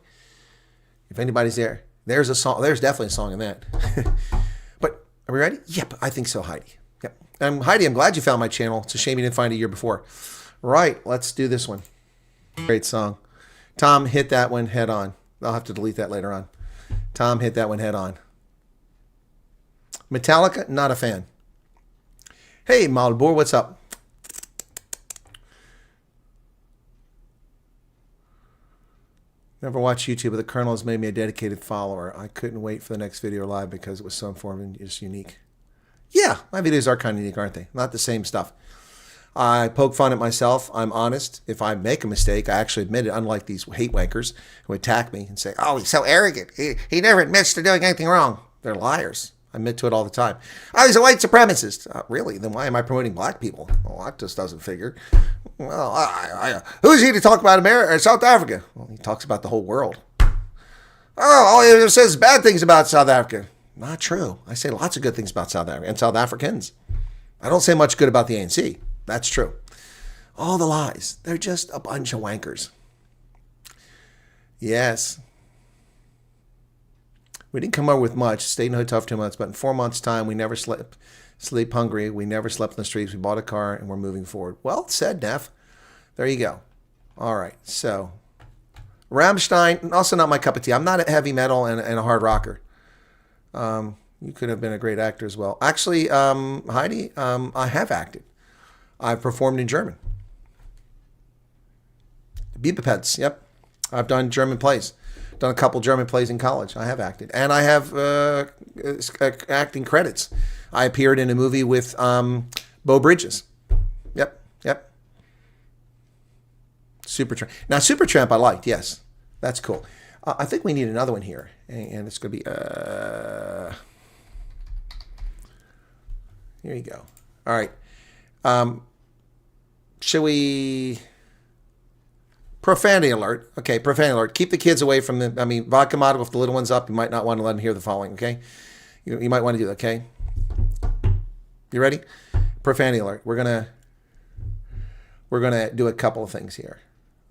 If anybody's there. There's a song. There's definitely a song in that. But are we ready? Yep, I think so, Heidi. Yep. Heidi, I'm glad you found my channel. It's a shame you didn't find it a year before. Right, let's do this one. Great song. Tom, hit that one head on. I'll have to delete that later on. Tom, hit that one head on. Metallica, not a fan. Hey, Malbor, what's up? Never watched YouTube, but the Colonel has made me a dedicated follower. I couldn't wait for the next video live because it was so informative and just unique. Yeah, my videos are kind of unique, aren't they? Not the same stuff. I poke fun at myself. I'm honest. If I make a mistake, I actually admit it, unlike these hate wankers who attack me and say, oh, he's so arrogant. He never admits to doing anything wrong. They're liars. I admit to it all the time. Oh, he's a white supremacist. Really? Then why am I promoting black people? Well, that just doesn't figure. Well, who is he to talk about America or South Africa? Well, he talks about the whole world. Oh, all he says bad things about South Africa. Not true. I say lots of good things about South Africa and South Africans. I don't say much good about the ANC. That's true. All the lies. They're just a bunch of wankers. Yes. We didn't come up with much. Stayed in a hotel for 2 months, but in 4 months' time, we never sleep hungry. We never slept in the streets. We bought a car, and we're moving forward. Well said, Neff. There you go. All right. So, Rammstein, also not my cup of tea. I'm not a heavy metal and a hard rocker. You could have been a great actor as well. Actually, Heidi, I have acted. I've performed in German. Bibepets, yep. I've done German plays. Done a couple German plays in college. I have acted. And I have acting credits. I appeared in a movie with Beau Bridges. Yep. Supertramp. Now, Supertramp I liked, yes. That's cool. I think we need another one here, and it's going to be. Here you go. All right. Should we? Profanity alert. Okay, profanity alert. Keep the kids away from the. I mean, vodka model. If the little one's up, you might not want to let them hear the following. Okay, you might want to do that. Okay. You ready? Profanity alert. We're gonna do a couple of things here.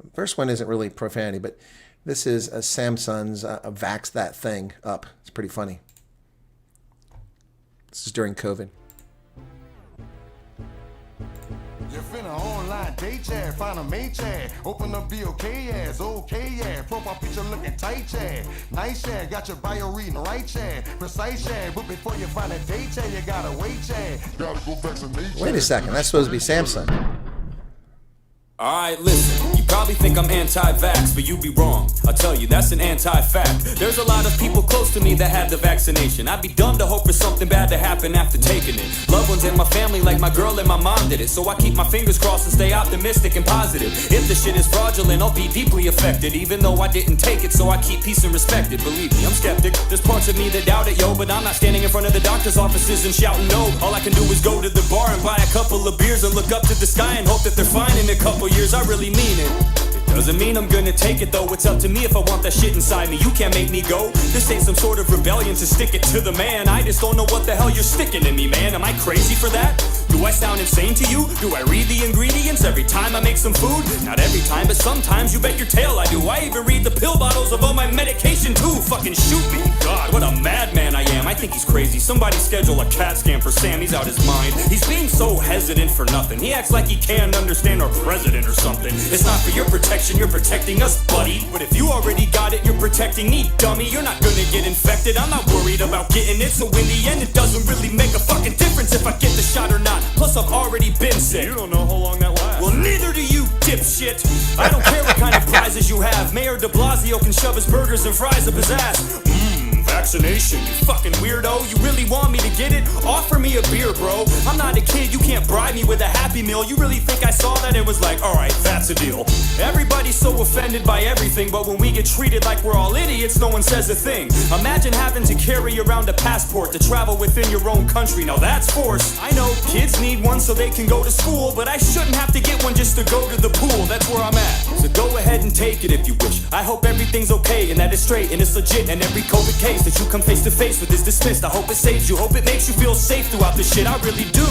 The first one isn't really profanity, but this is Samsung's Vax That Thing Up. It's pretty funny. This is during COVID. You finna online date chat, find a mate chat, open up BOK ass, okay yeah, profile picture looking tight chat, nice chat, got your bio reading right chat, precise chat, but before you find a date chat, you gotta wait chat, gotta go vaccinate. Wait a second, that's supposed to be Samsung. Alright, listen, you probably think I'm anti-vax, but you'd be wrong. I'll tell you, that's an anti-fact. There's a lot of people close to me that had the vaccination. I'd be dumb to hope for something bad to happen after taking it. Loved ones in my family like my girl and my mom did it. So I keep my fingers crossed and stay optimistic and positive. If the shit is fraudulent, I'll be deeply affected, even though I didn't take it, so I keep peace and respect it. Believe me, I'm skeptic. There's parts of me that doubt it, yo, but I'm not standing in front of the doctor's offices and shouting no. All I can do is go to the bar and buy a couple of beers and look up to the sky and hope that they're fine in a couple years. I really mean it. Doesn't mean I'm gonna take it though. It's up to me if I want that shit inside me. You can't make me go. This ain't some sort of rebellion to stick it to the man. I just don't know what the hell you're sticking in me, man. Am I crazy for that? Do I sound insane to you? Do I read the ingredients every time I make some food? Not every time, but sometimes, you bet your tail I do. I even read the pill bottles of all my medication too. Fucking shoot me. God, what a madman I am. I think he's crazy. Somebody schedule a CAT scan for Sam. He's out his mind. He's being so hesitant for nothing. He acts like he can't understand our president or something. It's not for your protection, you're protecting us, buddy. But if you already got it, you're protecting me, dummy. You're not gonna get infected. I'm not worried about getting it. So in the end, it doesn't really make a fucking difference if I get the shot or not. Plus, I've already been sick. You don't know how long that lasts. Well, neither do you, dipshit. I don't care what kind of prizes you have. Mayor de Blasio can shove his burgers and fries up his ass. Vaccination, you fucking weirdo. You really want me to get it? Offer me a beer, bro. I'm not a kid, you can't bribe me with a Happy Meal. You really think I saw that? It was like, alright, that's a deal. Everybody's so offended by everything, but when we get treated like we're all idiots, no one says a thing. Imagine having to carry around a passport to travel within your own country. Now that's force. I know kids need one so they can go to school, but I shouldn't have to get one just to go to the pool. That's where I'm at. So go ahead and take it if you wish. I hope everything's okay and that it's straight and it's legit, and every COVID case that you come face to face with is dismissed. I hope it saves you, hope it makes you feel safe throughout this shit. I really do.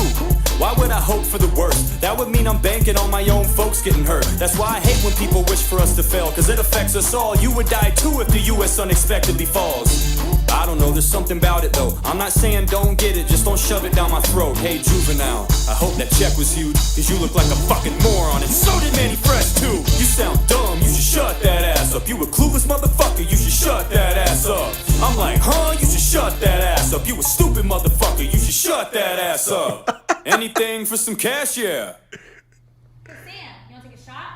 Why would I hope for the worst? That would mean I'm banking on my own folks getting hurt. That's why I hate when people wish for us to fail, cause it affects us all. You would die too if the US unexpectedly falls. I don't know, there's something about it though. I'm not saying don't get it, just don't shove it down my throat. Hey juvenile, I hope that check was huge, cause you look like a fucking moron, and so did Manny Fresh too. You sound dumb, you should shut that ass up. You a clueless motherfucker, you should shut that ass up. I'm like, huh? You should shut that ass up. You a stupid motherfucker, you should shut that ass up. Anything for some cash, yeah. Sam, you wanna take a shot?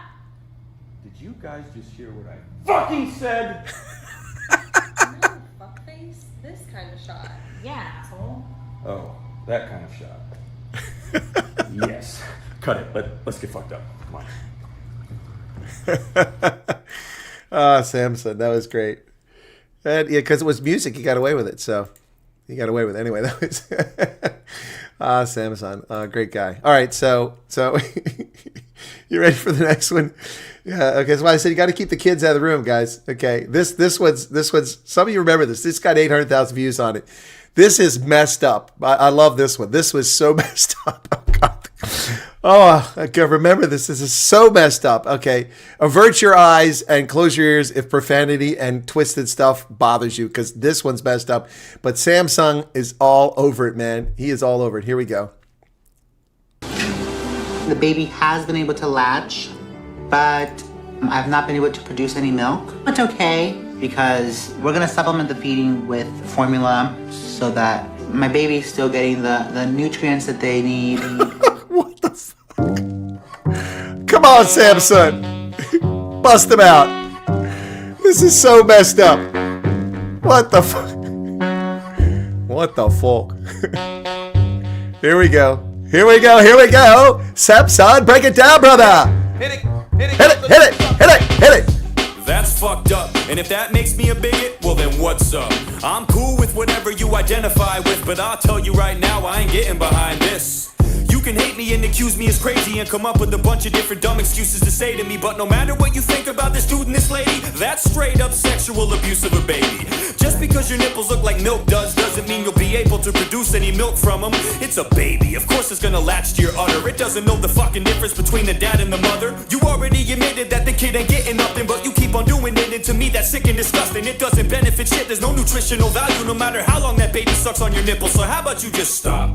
Did you guys just hear what I fucking said? No, fuckface. This kind of shot. Yeah, asshole. Oh, that kind of shot. Yes. Cut it. Let's get fucked up. Come on. Samson, that was great. And yeah, because it was music, he got away with it. So he got away with it. Anyway, that was Samson, great guy. All right, so you ready for the next one? Yeah. Okay. So I said you got to keep the kids out of the room, guys. Okay. This one's. Some of you remember this. This got 800,000 views on it. This is messed up. I love this one. This was so messed up. Oh God. Oh, I can remember this. This is so messed up. Okay. Avert your eyes and close your ears if profanity and twisted stuff bothers you, because this one's messed up. But Samsung is all over it, man. He is all over it. Here we go. The baby has been able to latch, but I've not been able to produce any milk. It's okay, because we're gonna supplement the feeding with formula so that my baby's still getting the nutrients that they need. What the fuck? Come on, Samson. Bust them out. This is so messed up. What the fuck? What the fuck? Here we go. Here we go. Here we go. Samson, break it down, brother. Hit it. Hit it. Hit it. Hit it. Hit it. That's fucked up. And if that makes me a bigot, well then what's up? I'm cool with whatever you identify with, but I'll tell you right now, I ain't getting behind this. You can hate me and accuse me as crazy and come up with a bunch of different dumb excuses to say to me, but no matter what you think about this dude and this lady, that's straight up sexual abuse of a baby. Just because your nipples look like milk doesn't mean you'll be able to produce any milk from them. It's a baby, of course it's gonna latch to your udder. It doesn't know the fucking difference between the dad and the mother. You already admitted that the kid ain't getting nothing, but you keep on doing it, and to me that's sick and disgusting. It doesn't benefit shit, there's no nutritional value no matter how long that baby sucks on your nipples. So how about you just stop?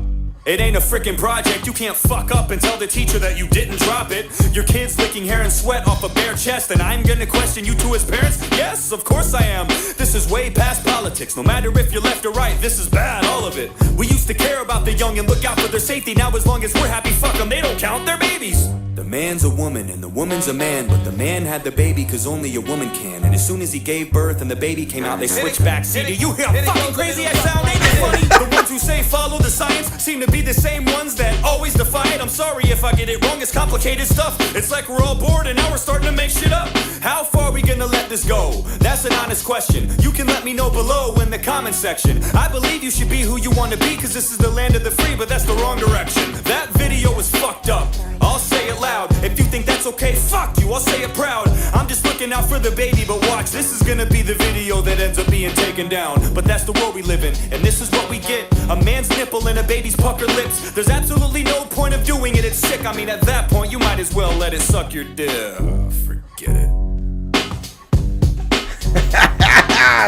It ain't a frickin' project, you can't fuck up and tell the teacher that you didn't drop it. Your kid's licking hair and sweat off a bare chest, and I'm gonna question you to his parents? Yes, of course I am. This is way past politics, no matter if you're left or right, this is bad, all of it. We used to care about the young and look out for their safety, now as long as we're happy, fuck them, they don't count, they're babies. The man's a woman and the woman's a man, but the man had the baby cause only a woman can. And as soon as he gave birth and the baby came out, they switched back. See, do you hear how fucking crazy I sound? Ain't it funny? The ones who say follow the science seem to be the same ones that always defy it. I'm sorry if I get it wrong, it's complicated stuff. It's like we're all bored and now we're starting to make shit up. How far are we gonna let this go? That's an honest question. You can let me know below in the comment section. I believe you should be who you want to be cause this is the land of the free, but that's the wrong direction. That video was fucked up. I'll say it loud. If you think that's okay, fuck you, I'll say it proud. I'm just looking out for the baby, but watch, this is gonna be the video that ends up being taken down. But that's the world we live in, and this is what we get. A man's nipple and a baby's puckered lips. There's absolutely no point of doing it, it's sick. I mean, at that point, you might as well let it suck your dick. Forget it.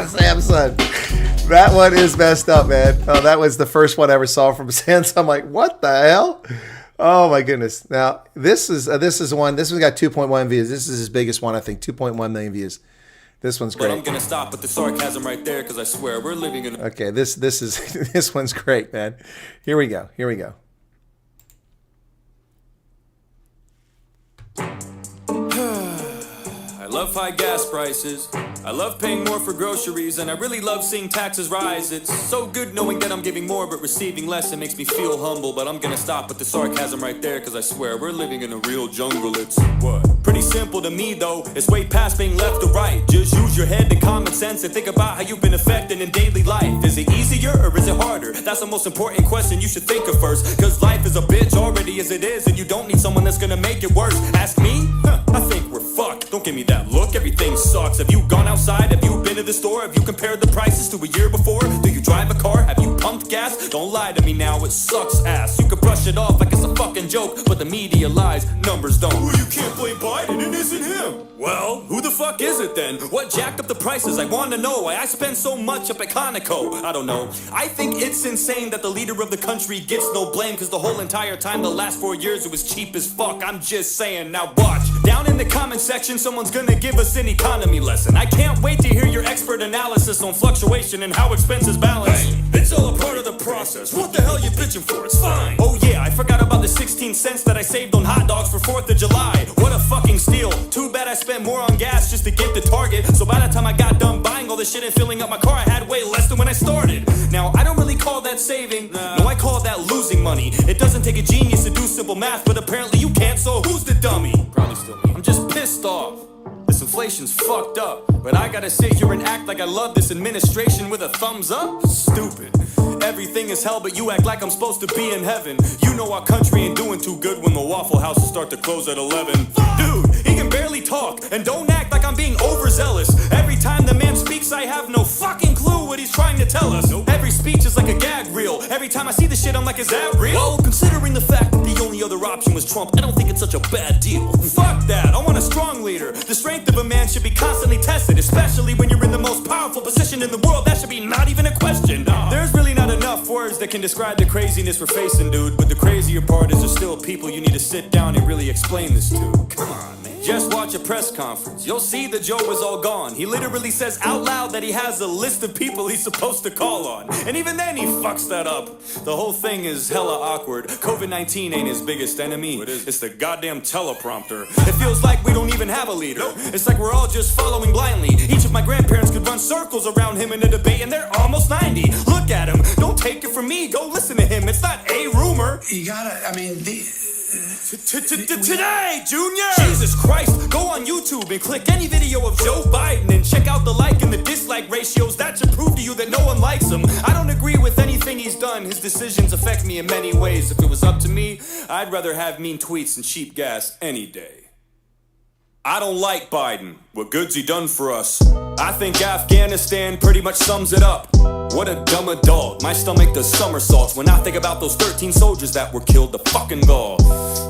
Samson. That one is messed up, man. Oh, that was the first one I ever saw from Sans. I'm like, what the hell? Oh my goodness! Now this is one. This one's got 2.1 views. This is his biggest one, I think. 2.1 million views. This one's great. But I'm gonna stop with the sarcasm right there because I swear we're living in. Okay, this is this one's great, man. Here we go. Here we go. I love high gas prices. I love paying more for groceries, and I really love seeing taxes rise. It's so good knowing that I'm giving more but receiving less. It makes me feel humble, but I'm gonna stop with the sarcasm right there because I swear we're living in a real jungle. It's what? Pretty simple to me though, it's way past being left or right. Just use your head and common sense and think about how you've been affected in daily life. Is it easier or is it harder? That's the most important question you should think of first, because life is a bitch already as it is, and you don't need someone that's gonna make it worse. Ask me? I think we're fucked. Don't give me that look, everything sucks. Have you gone outside? Have you been to the store? Have you compared the prices to a year before? Do you drive a car? Have you pumped gas? Don't lie to me now, it sucks ass. You can brush it off like it's a fucking joke, but the media lies, numbers don't. Well, you can't blame Biden, it isn't him. Well, who the fuck is it then? What jacked up the prices? I wanna know why I spend so much up at Conoco. I don't know. I think it's insane that the leader of the country gets no blame, cause the whole entire time, the last 4 years, it was cheap as fuck. I'm just saying, now watch. Down in the comment section, someone's gonna give us an economy lesson. I can't wait to hear your expert analysis on fluctuation and how expenses balance. Hey, it's all a part of the process. What the hell you bitching for? It's fine. Oh yeah, I forgot about the 16 cents that I saved on hot dogs for 4th of July. What a fucking steal. Too bad I spent more on gas just to get to Target. So by the time I got done buying all this shit and filling up my car, I had way less than when I started. Now, I don't really call that saving. No, I call that losing money. It doesn't take a genius to do simple math, but apparently you can't, so who's the dummy? Probably still me. I'm just pissed off. This inflation's fucked up, but I gotta sit here and act like I love this administration with a thumbs up? Stupid. Everything is hell, but you act like I'm supposed to be in heaven. You know our country ain't doing too good when the Waffle Houses start to close at 11. Dude, he can barely talk, and don't act like I'm being overzealous. Every time the man speaks, I have no fucking clue what he's trying to tell us. Every speech is like a gag reel. Every time I see the shit, I'm like, is that real? Well, considering the fact that the only other option was Trump, I don't think it's such a bad deal. Fuck that, I want a strong leader. The strength of a man should be constantly tested, especially when you're in the most powerful position in the world. That should be not even a question. There's really not enough words that can describe the craziness we're facing, dude. But the crazier part is there's still people you need to sit down and really explain this to. Come on, man. Just watch a press conference. You'll see the Joe is all gone. He literally says out loud that he has a list of people he's supposed to call on. And even then he fucks that up. The whole thing is hella awkward. COVID-19 ain't his biggest enemy. It's the goddamn teleprompter. It feels like we don't even have a leader. It's like we're all just following blindly. Each of my grandparents could run circles around him in a debate and they're almost 90. Look at him. Don't take it from me. Go listen to him. It's not a rumor. You gotta, I mean, Today, Junior! Jesus Christ, go on YouTube and click any video of Joe Biden and check out the like and the dislike ratios. That should prove to you that no one likes him. I don't agree with anything he's done. His decisions affect me in many ways. If it was up to me, I'd rather have mean tweets and cheap gas any day. I don't like Biden. What good's he done for us? I think Afghanistan pretty much sums it up. What a dumb adult. My stomach does somersaults when I think about those 13 soldiers that were killed to fucking gall.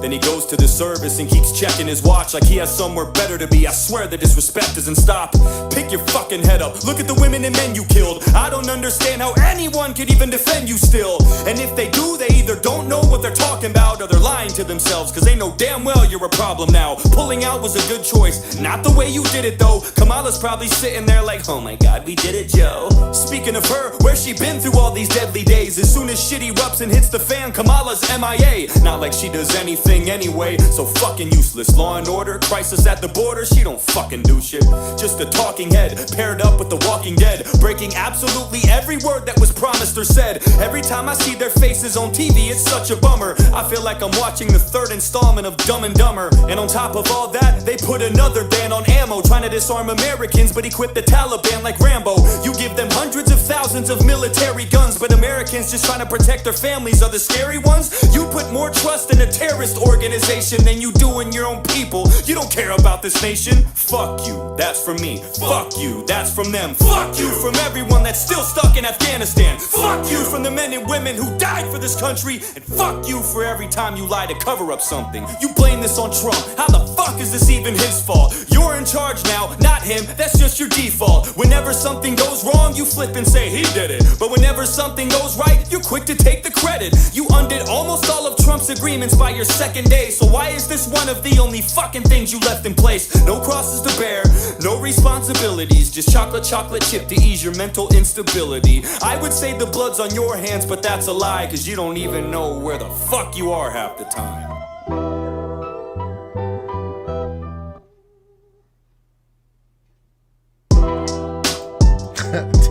Then he goes to the service and keeps checking his watch like he has somewhere better to be. I swear the disrespect doesn't stop. Pick your fucking head up. Look at the women and men you killed. I don't understand how anyone could even defend you still. And if they do, they either don't know what they're talking about or they're lying to themselves, cause they know damn well you're a problem now. Pulling out was a good choice. Not the way you did it though. Kamala's probably sitting there like, oh my god, we did it, Joe. Speaking of her, where's she been through all these deadly days? As soon as shit erupts and hits the fan, Kamala's MIA. Not like she does anything anyway, so fucking useless. Law and order, crisis at the border, she don't fucking do shit. Just a talking head, paired up with the Walking Dead, breaking absolutely every word that was promised or said. Every time I see their faces on TV, it's such a bummer. I feel like I'm watching the third installment of Dumb and Dumber. And on top of all that, they put another ban on ammo, trying to disarm Americans, but equip the Taliban like Rambo. You give them hundreds of thousands of military guns, but Americans just trying to protect their families are the scary ones. You put more trust in a terrorist organization than you do in your own people. You don't care about this nation. Fuck you, that's from me. Fuck you, that's from them. Fuck you from everyone that's still stuck in Afghanistan. Fuck you from the men and women who died for this country. And fuck you for every time you lie to cover up something. You blame this on Trump. How the fuck is this even his fault? You're in charge now, not him. That's just your default. Whenever something goes wrong, you flip and say he did it. But whenever something goes right, you're quick to take the credit. You undid almost all of Trump's agreements by your second day. So why is this one of the only fucking things you left in place? No crosses to bear, no responsibilities, just chocolate chip to ease your mental instability. I would say the blood's on your hands, but that's a lie, cause you don't even know where the fuck you are half the time.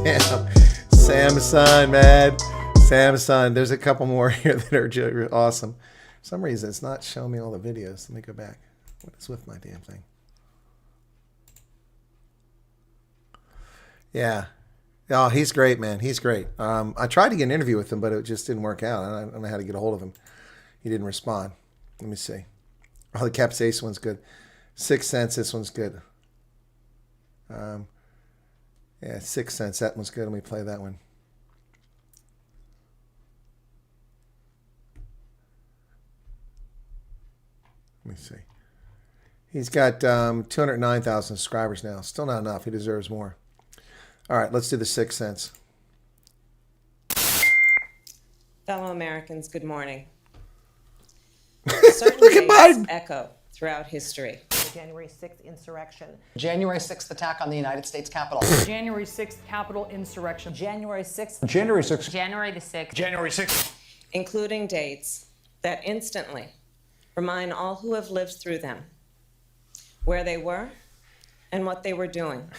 Damn. Samsung, man. Samsung. There's a couple more here that are awesome. For some reason, it's not showing me all the videos. Let me go back. What is with my damn thing? Yeah. Oh, he's great, man. He's great. I tried to get an interview with him, but it just didn't work out. I don't know how to get a hold of him. He didn't respond. Let me see. Oh, the Capsaicin one's good. 6 cents. This one's good. Yeah, 6 cents. That one's good. Let me play that one. Let me see. He's got 209,000 subscribers now. Still not enough. He deserves more. All right, let's do the 6 cents. Fellow Americans, good morning. Certain Look at Biden. Echo throughout history. The January 6th insurrection. January 6th attack on the United States Capitol. January 6th Capitol insurrection. January 6th. January 6th. January the 6th. January 6th. Including dates that instantly remind all who have lived through them where they were and what they were doing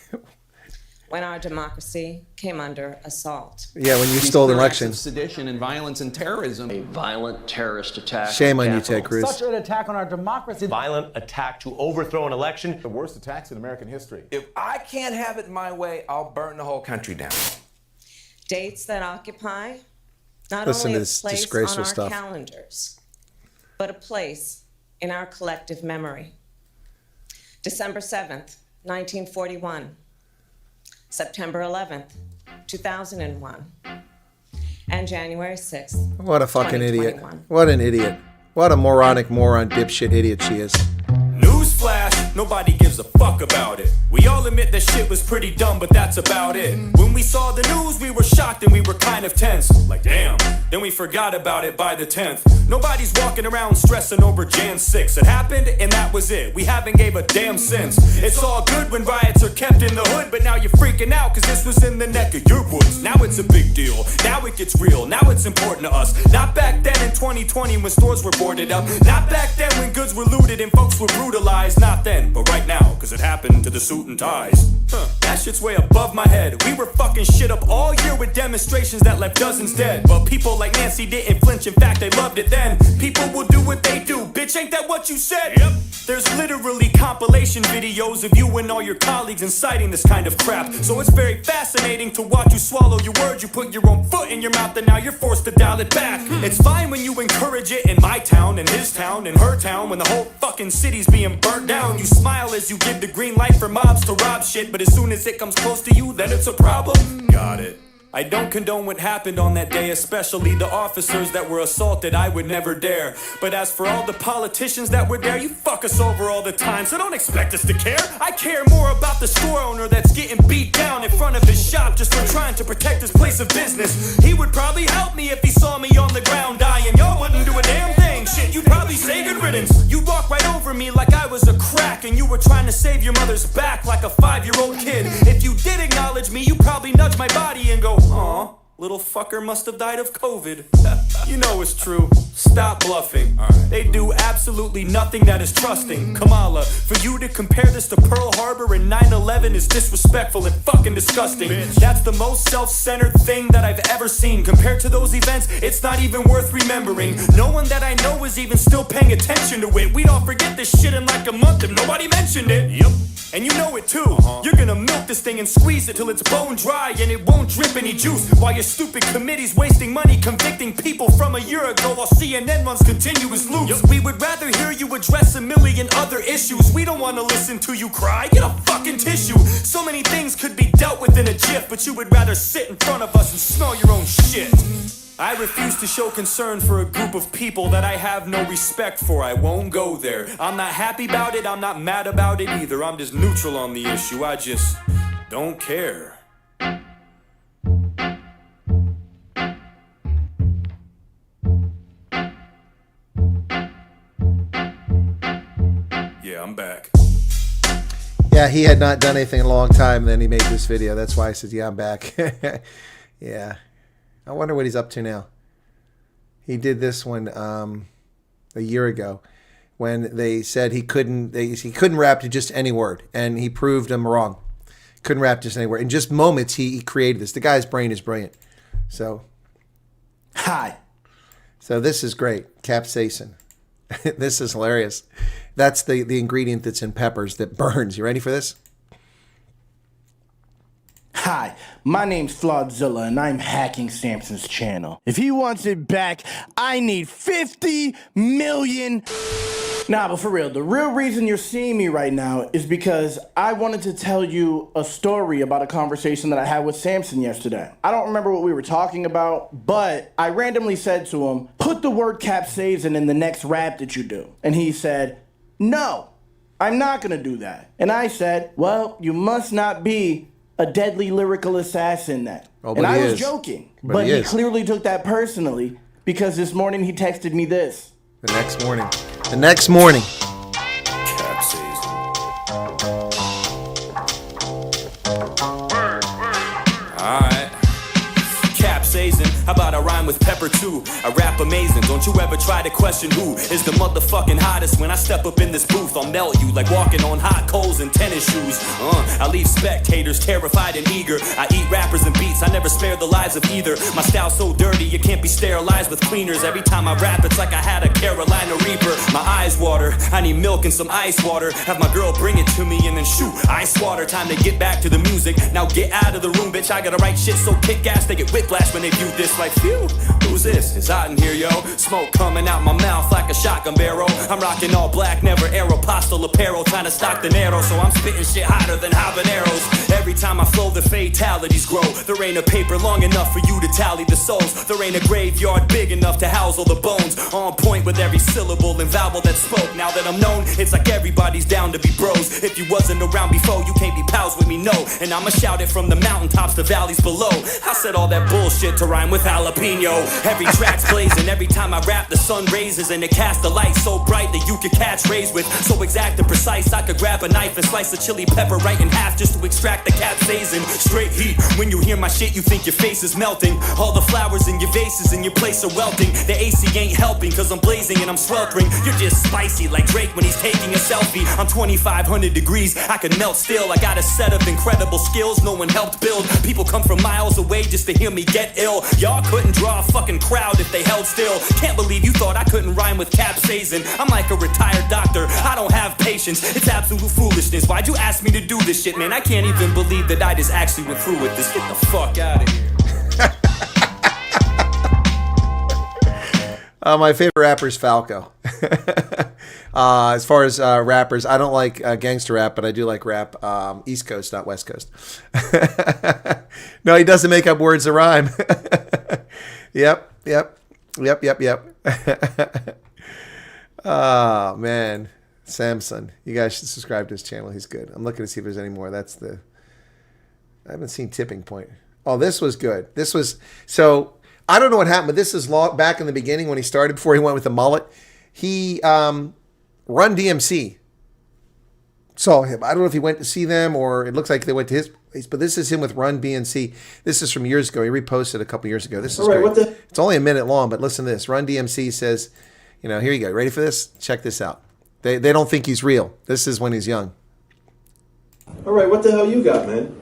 when our democracy came under assault. Yeah, when you stole the election. Sedition and violence and terrorism. A violent terrorist attack. Shame on you, Ted Cruz. Such an attack on our democracy. Violent attack to overthrow an election. The worst attacks in American history. If I can't have it my way, I'll burn the whole country down. Dates that occupy not Listen only to a place on our stuff. calendars, but a place in our collective memory. December 7th, 1941. September 11th, 2001, and January 6th. What a fucking idiot. What an idiot. What a moronic moron dipshit idiot she is. Newsflash, nobody gives a fuck about it. We all admit that shit was pretty dumb, but that's about it. When we saw the news, we were shocked and we were kind of tense. Like, damn. Then we forgot about it by the 10th. Nobody's walking around stressing over Jan 6. It happened and that was it. We haven't gave a damn since. It's all good when riots are kept in the hood, but now you're freaking out cause this was in the neck of your woods. Now it's a big deal. Now it gets real. Now it's important to us. Not back then in 2020 when stores were boarded up. Not back then when goods were looted and folks were brutalized. Not then. again, but right now, cause it happened to the suit and ties. That shit's way above my head. We were fucking shit up all year with demonstrations that left dozens dead. But people like Nancy didn't flinch, in fact they loved it then. People will do what they do, bitch, ain't that what you said? Yep. There's literally compilation videos of you and all your colleagues inciting this kind of crap. So it's very fascinating to watch you swallow your words. You put your own foot in your mouth and now you're forced to dial it back. It's fine when you encourage it in my town, in his town, in her town, when the whole fucking city's being burnt down. You smile as you give the green light for mobs to rob shit, but as soon as it comes close to you, then it's a problem. Got it. I don't condone what happened on that day, especially the officers that were assaulted. I would never dare. But as for all the politicians that were there, you fuck us over all the time, so don't expect us to care. I care more about the store owner that's getting beat down in front of his shop just for trying to protect his place of business. He would probably help me if he saw me on the ground dying. Y'all wouldn't do a damn thing. Shit, you'd probably say good riddance. You'd walk right over me like I was a crack, and you were trying to save your mother's back like a 5-year-old kid. If you did acknowledge me, you probably nudge my body and go, aw, little fucker must have died of COVID. You know it's true. Stop bluffing. They do absolutely nothing that is trusting. Kamala, for you to compare this to Pearl Harbor and 9/11 is disrespectful and fucking disgusting. That's the most self-centered thing that I've ever seen. Compared to those events, it's not even worth remembering. No one that I know is even still paying attention to it. We'd all forget this shit in like a month if nobody mentioned it. Yep. And you know it too. You're gonna milk this thing and squeeze it till it's bone dry and it won't drip any juice, while your stupid committee's wasting money convicting people from a year ago while CNN runs continuous loops. We would rather hear you address a million other issues. We don't want to listen to you cry. Get a fucking tissue. So many things could be dealt with in a jiff, but you would rather sit in front of us and smell your own shit. I refuse to show concern for a group of people that I have no respect for. I won't go there. I'm not happy about it, I'm not mad about it either. I'm just neutral on the issue, I just don't care. Yeah, I'm back. Yeah, he had not done anything in a long time, and then he made this video. That's why I said, yeah, I'm back. Yeah. I wonder what he's up to now. He did this one a year ago when they said he couldn't rap to just any word, and he proved them wrong. Couldn't rap just any word. In just moments, he created this. The guy's brain is brilliant. So, hi. So this is great. Capsaicin. This is hilarious. That's the ingredient that's in peppers that burns. You ready for this? Hi, my name's Flawdzilla, and I'm hacking Samson's channel. If he wants it back, I need 50 million. Nah, but for real, the real reason you're seeing me right now is because I wanted to tell you a story about a conversation that I had with Samson yesterday. I don't remember what we were talking about, but I randomly said to him, put the word capsaicin in the next rap that you do. And he said, no, I'm not gonna do that. And I said, well, you must not be a deadly lyrical assassin then. Oh, and I was joking, but he clearly took that personally because this morning he texted me this. The next morning. The next morning. Alright. Capsaicin, how about I rhyme with pepper too? I rap amazing, don't you ever try to question who is the motherfucking hottest. When I step up in this booth, I'll melt you like walking on hot coals and tennis shoes. I leave spectators terrified and eager. I eat rappers and beats, I never spare the lives of either. My style's so dirty, you can't be sterilized with cleaners. Every time I rap, it's like I had a Carolina Reaper. My eyes water, I need milk and some ice water. Have my girl bring it to me and then shoot, ice water. Time to get back to the music, now get out of the room, bitch. I gotta write shit so kick ass, they get whiplash when they view this like, phew, who's this? It's hot in here, yo. Smoke coming out my mouth like a shotgun barrel. I'm rocking all black, never Aeropostale apparel. Trying to stock the narrow, so I'm spitting shit hotter than habaneros. Every time I flow, the fatalities grow. There ain't a paper long enough for you to tally the souls. There ain't a graveyard big enough to house all the bones. On point with every syllable and vowel that spoke. Now that I'm known, it's like everybody's down to be bros. If you wasn't around before, you can't be pals with me, no. And I'ma shout it from the mountaintops to valleys below. I said all that bullshit to rhyme with jalapeno. Every track's blazing, every time I rap the sun raises, and it casts the light so bright that you could catch rays with. So exact and precise, I could grab a knife and slice a chili pepper right in half just to extract the capsaicin. blazing. Straight heat. When you hear my shit, you think your face is melting. All the flowers in your vases in your place are welting. The AC ain't helping, cause I'm blazing and I'm sweltering. You're just spicy like Drake when he's taking a selfie. I'm 2,500 degrees, I can melt still. I got a set of incredible skills no one helped build. People come from miles away just to hear me get ill. Y'all couldn't draw a fucking crowd if they held still. Can't believe you thought I couldn't rhyme with capsaicin. I'm like a retired doctor, I don't have patience. It's absolute foolishness. Why'd you ask me to do this shit, man? I can't even believe that I just actually went through with this. Get the fuck out of here. My favorite rapper is Falco. As far as rappers, I don't like gangster rap, but I do like rap East Coast, not West Coast. No, he doesn't make up words to rhyme. Yep. Oh, man. Samson. You guys should subscribe to his channel. He's good. I'm looking to see if there's any more. I haven't seen Tipping Point. Oh, this was good. This was... So... I don't know what happened, but this is back in the beginning when he started, before he went with the mullet. He, Run DMC saw him. I don't know if he went to see them or it looks like they went to his place, but this is him with Run DMC. This is from years ago. He reposted a couple years ago. This is great. It's only a minute long, but listen to this. Run DMC says, here you go. Ready for this? Check this out. They don't think he's real. This is when he's young. All right, what the hell you got, man?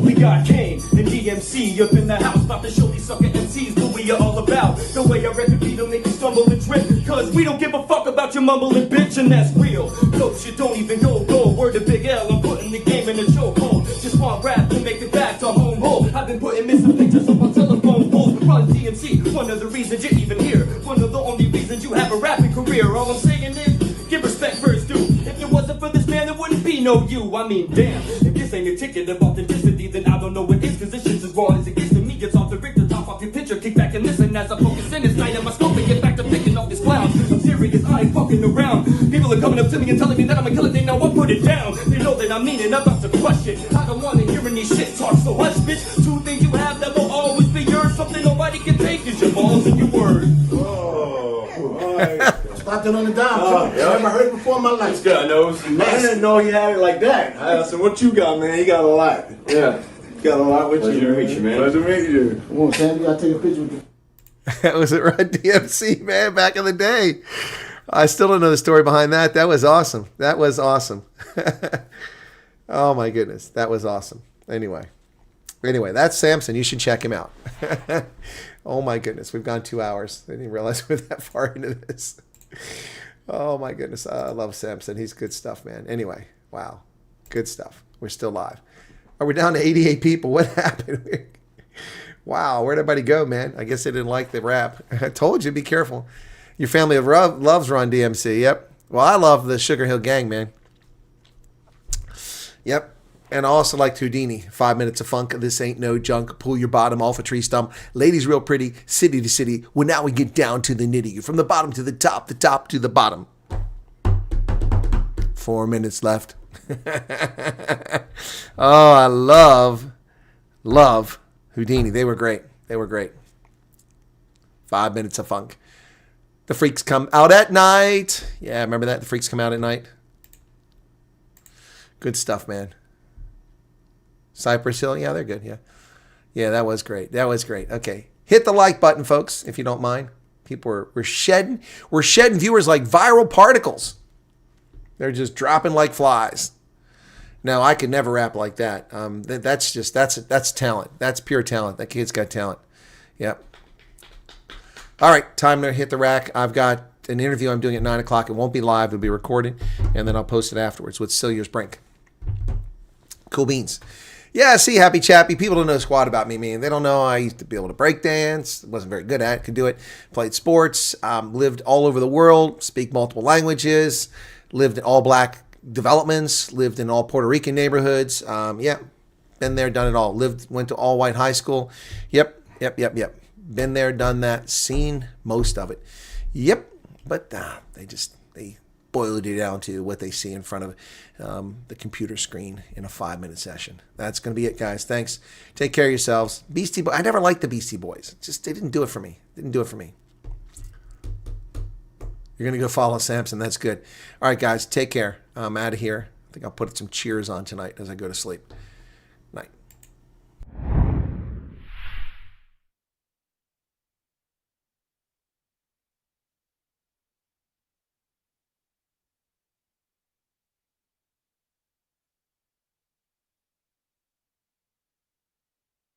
We got Kane and DMC up in the house, about to show these sucker MCs what we are all about. The way I record beat will make you stumble and trip, cause we don't give a fuck about your mumbling bitch, and that's real. No shit don't even go. Word to Big L, I'm putting the game in a chokehold. Just want rap to make it back to home hole. I've been putting missing pictures up on telephone poles with Run DMC. One of the reasons you're even here, one of the only reasons you have a rapping career. All I'm saying is, give respect first due. If it wasn't for this man, there wouldn't be no you. I mean, damn, if this ain't a ticket of authenticity, then I don't know what is, cause this shit's as raw as it gets to me. It's off the Richter, top off your picture, kick back and listen as I focus in this night in my scope and get back to picking off these clowns. I'm serious, I ain't fucking around. People are coming up to me and telling me that I'm a killer, they know I put it down. They know that I mean it, I'm about to crush it. I don't wanna hear any shit talk, so hush, bitch. Two things you have that will always be yours. Something nobody can take is your balls and your words. Oh, all right. Stopped it on the dime. I never heard it before in my life. This guy knows. I didn't know he had it like that. I said, what you got, man? You got a lot. Yeah. You got a lot with you. Pleasure to meet you, man. Pleasure to meet you. Come on, Sam, you gotta take a picture with you. That was at Run DMC, man, back in the day. I still don't know the story behind that. That was awesome. That was awesome. Oh, my goodness. That was awesome. Anyway, that's Samson. You should check him out. Oh, my goodness. We've gone 2 hours. I didn't realize we're that far into this. Oh, my goodness. I love Samson. He's good stuff, man. Anyway, wow. Good stuff. We're still live. Are we down to 88 people? What happened? Wow, where'd everybody go, man? I guess they didn't like the rap. I told you, be careful. Your family loves Run DMC. Yep. Well, I love the Sugar Hill Gang, man. Yep. And I also liked Houdini. 5 minutes of funk. This ain't no junk. Pull your bottom off a tree stump. Ladies real pretty. City to city. Well, now we get down to the nitty. From the bottom to the top to the bottom. 4 minutes left. Oh, I love Houdini. They were great. 5 minutes of funk. The Freaks come out at night. Yeah, remember that? The Freaks come out at night. Good stuff, man. Cypress Hill. Yeah, they're good. Yeah, that was great. Okay. Hit the like button, folks, if you don't mind. People we're shedding viewers like viral particles. They're just dropping like flies. Now, I could never rap like that. That's talent. That's pure talent. That kid's got talent. Yep. All right, time to hit the rack. I've got an interview I'm doing at 9 o'clock. It won't be live. It'll be recorded, and then I'll post it afterwards with Celia's Brink. Cool beans. Yeah, see, happy chappy. People don't know squat about me, man. They don't know I used to be able to break dance. Wasn't very good at it. Could do it. Played sports. Lived all over the world. Speak multiple languages. Lived in all black developments. Lived in all Puerto Rican neighborhoods. Yeah, been there, done it all. Went to all white high school. Yep. Been there, done that. Seen most of it. Yep. But they boiled it down to what they see in front of the computer screen in a 5-minute session. That's going to be it, guys. Thanks. Take care of yourselves. Beastie Boys. I never liked the Beastie Boys. They didn't do it for me. You're going to go follow Samson. That's good. All right, guys. Take care. I'm out of here. think I'll put some cheers on tonight as I go to sleep.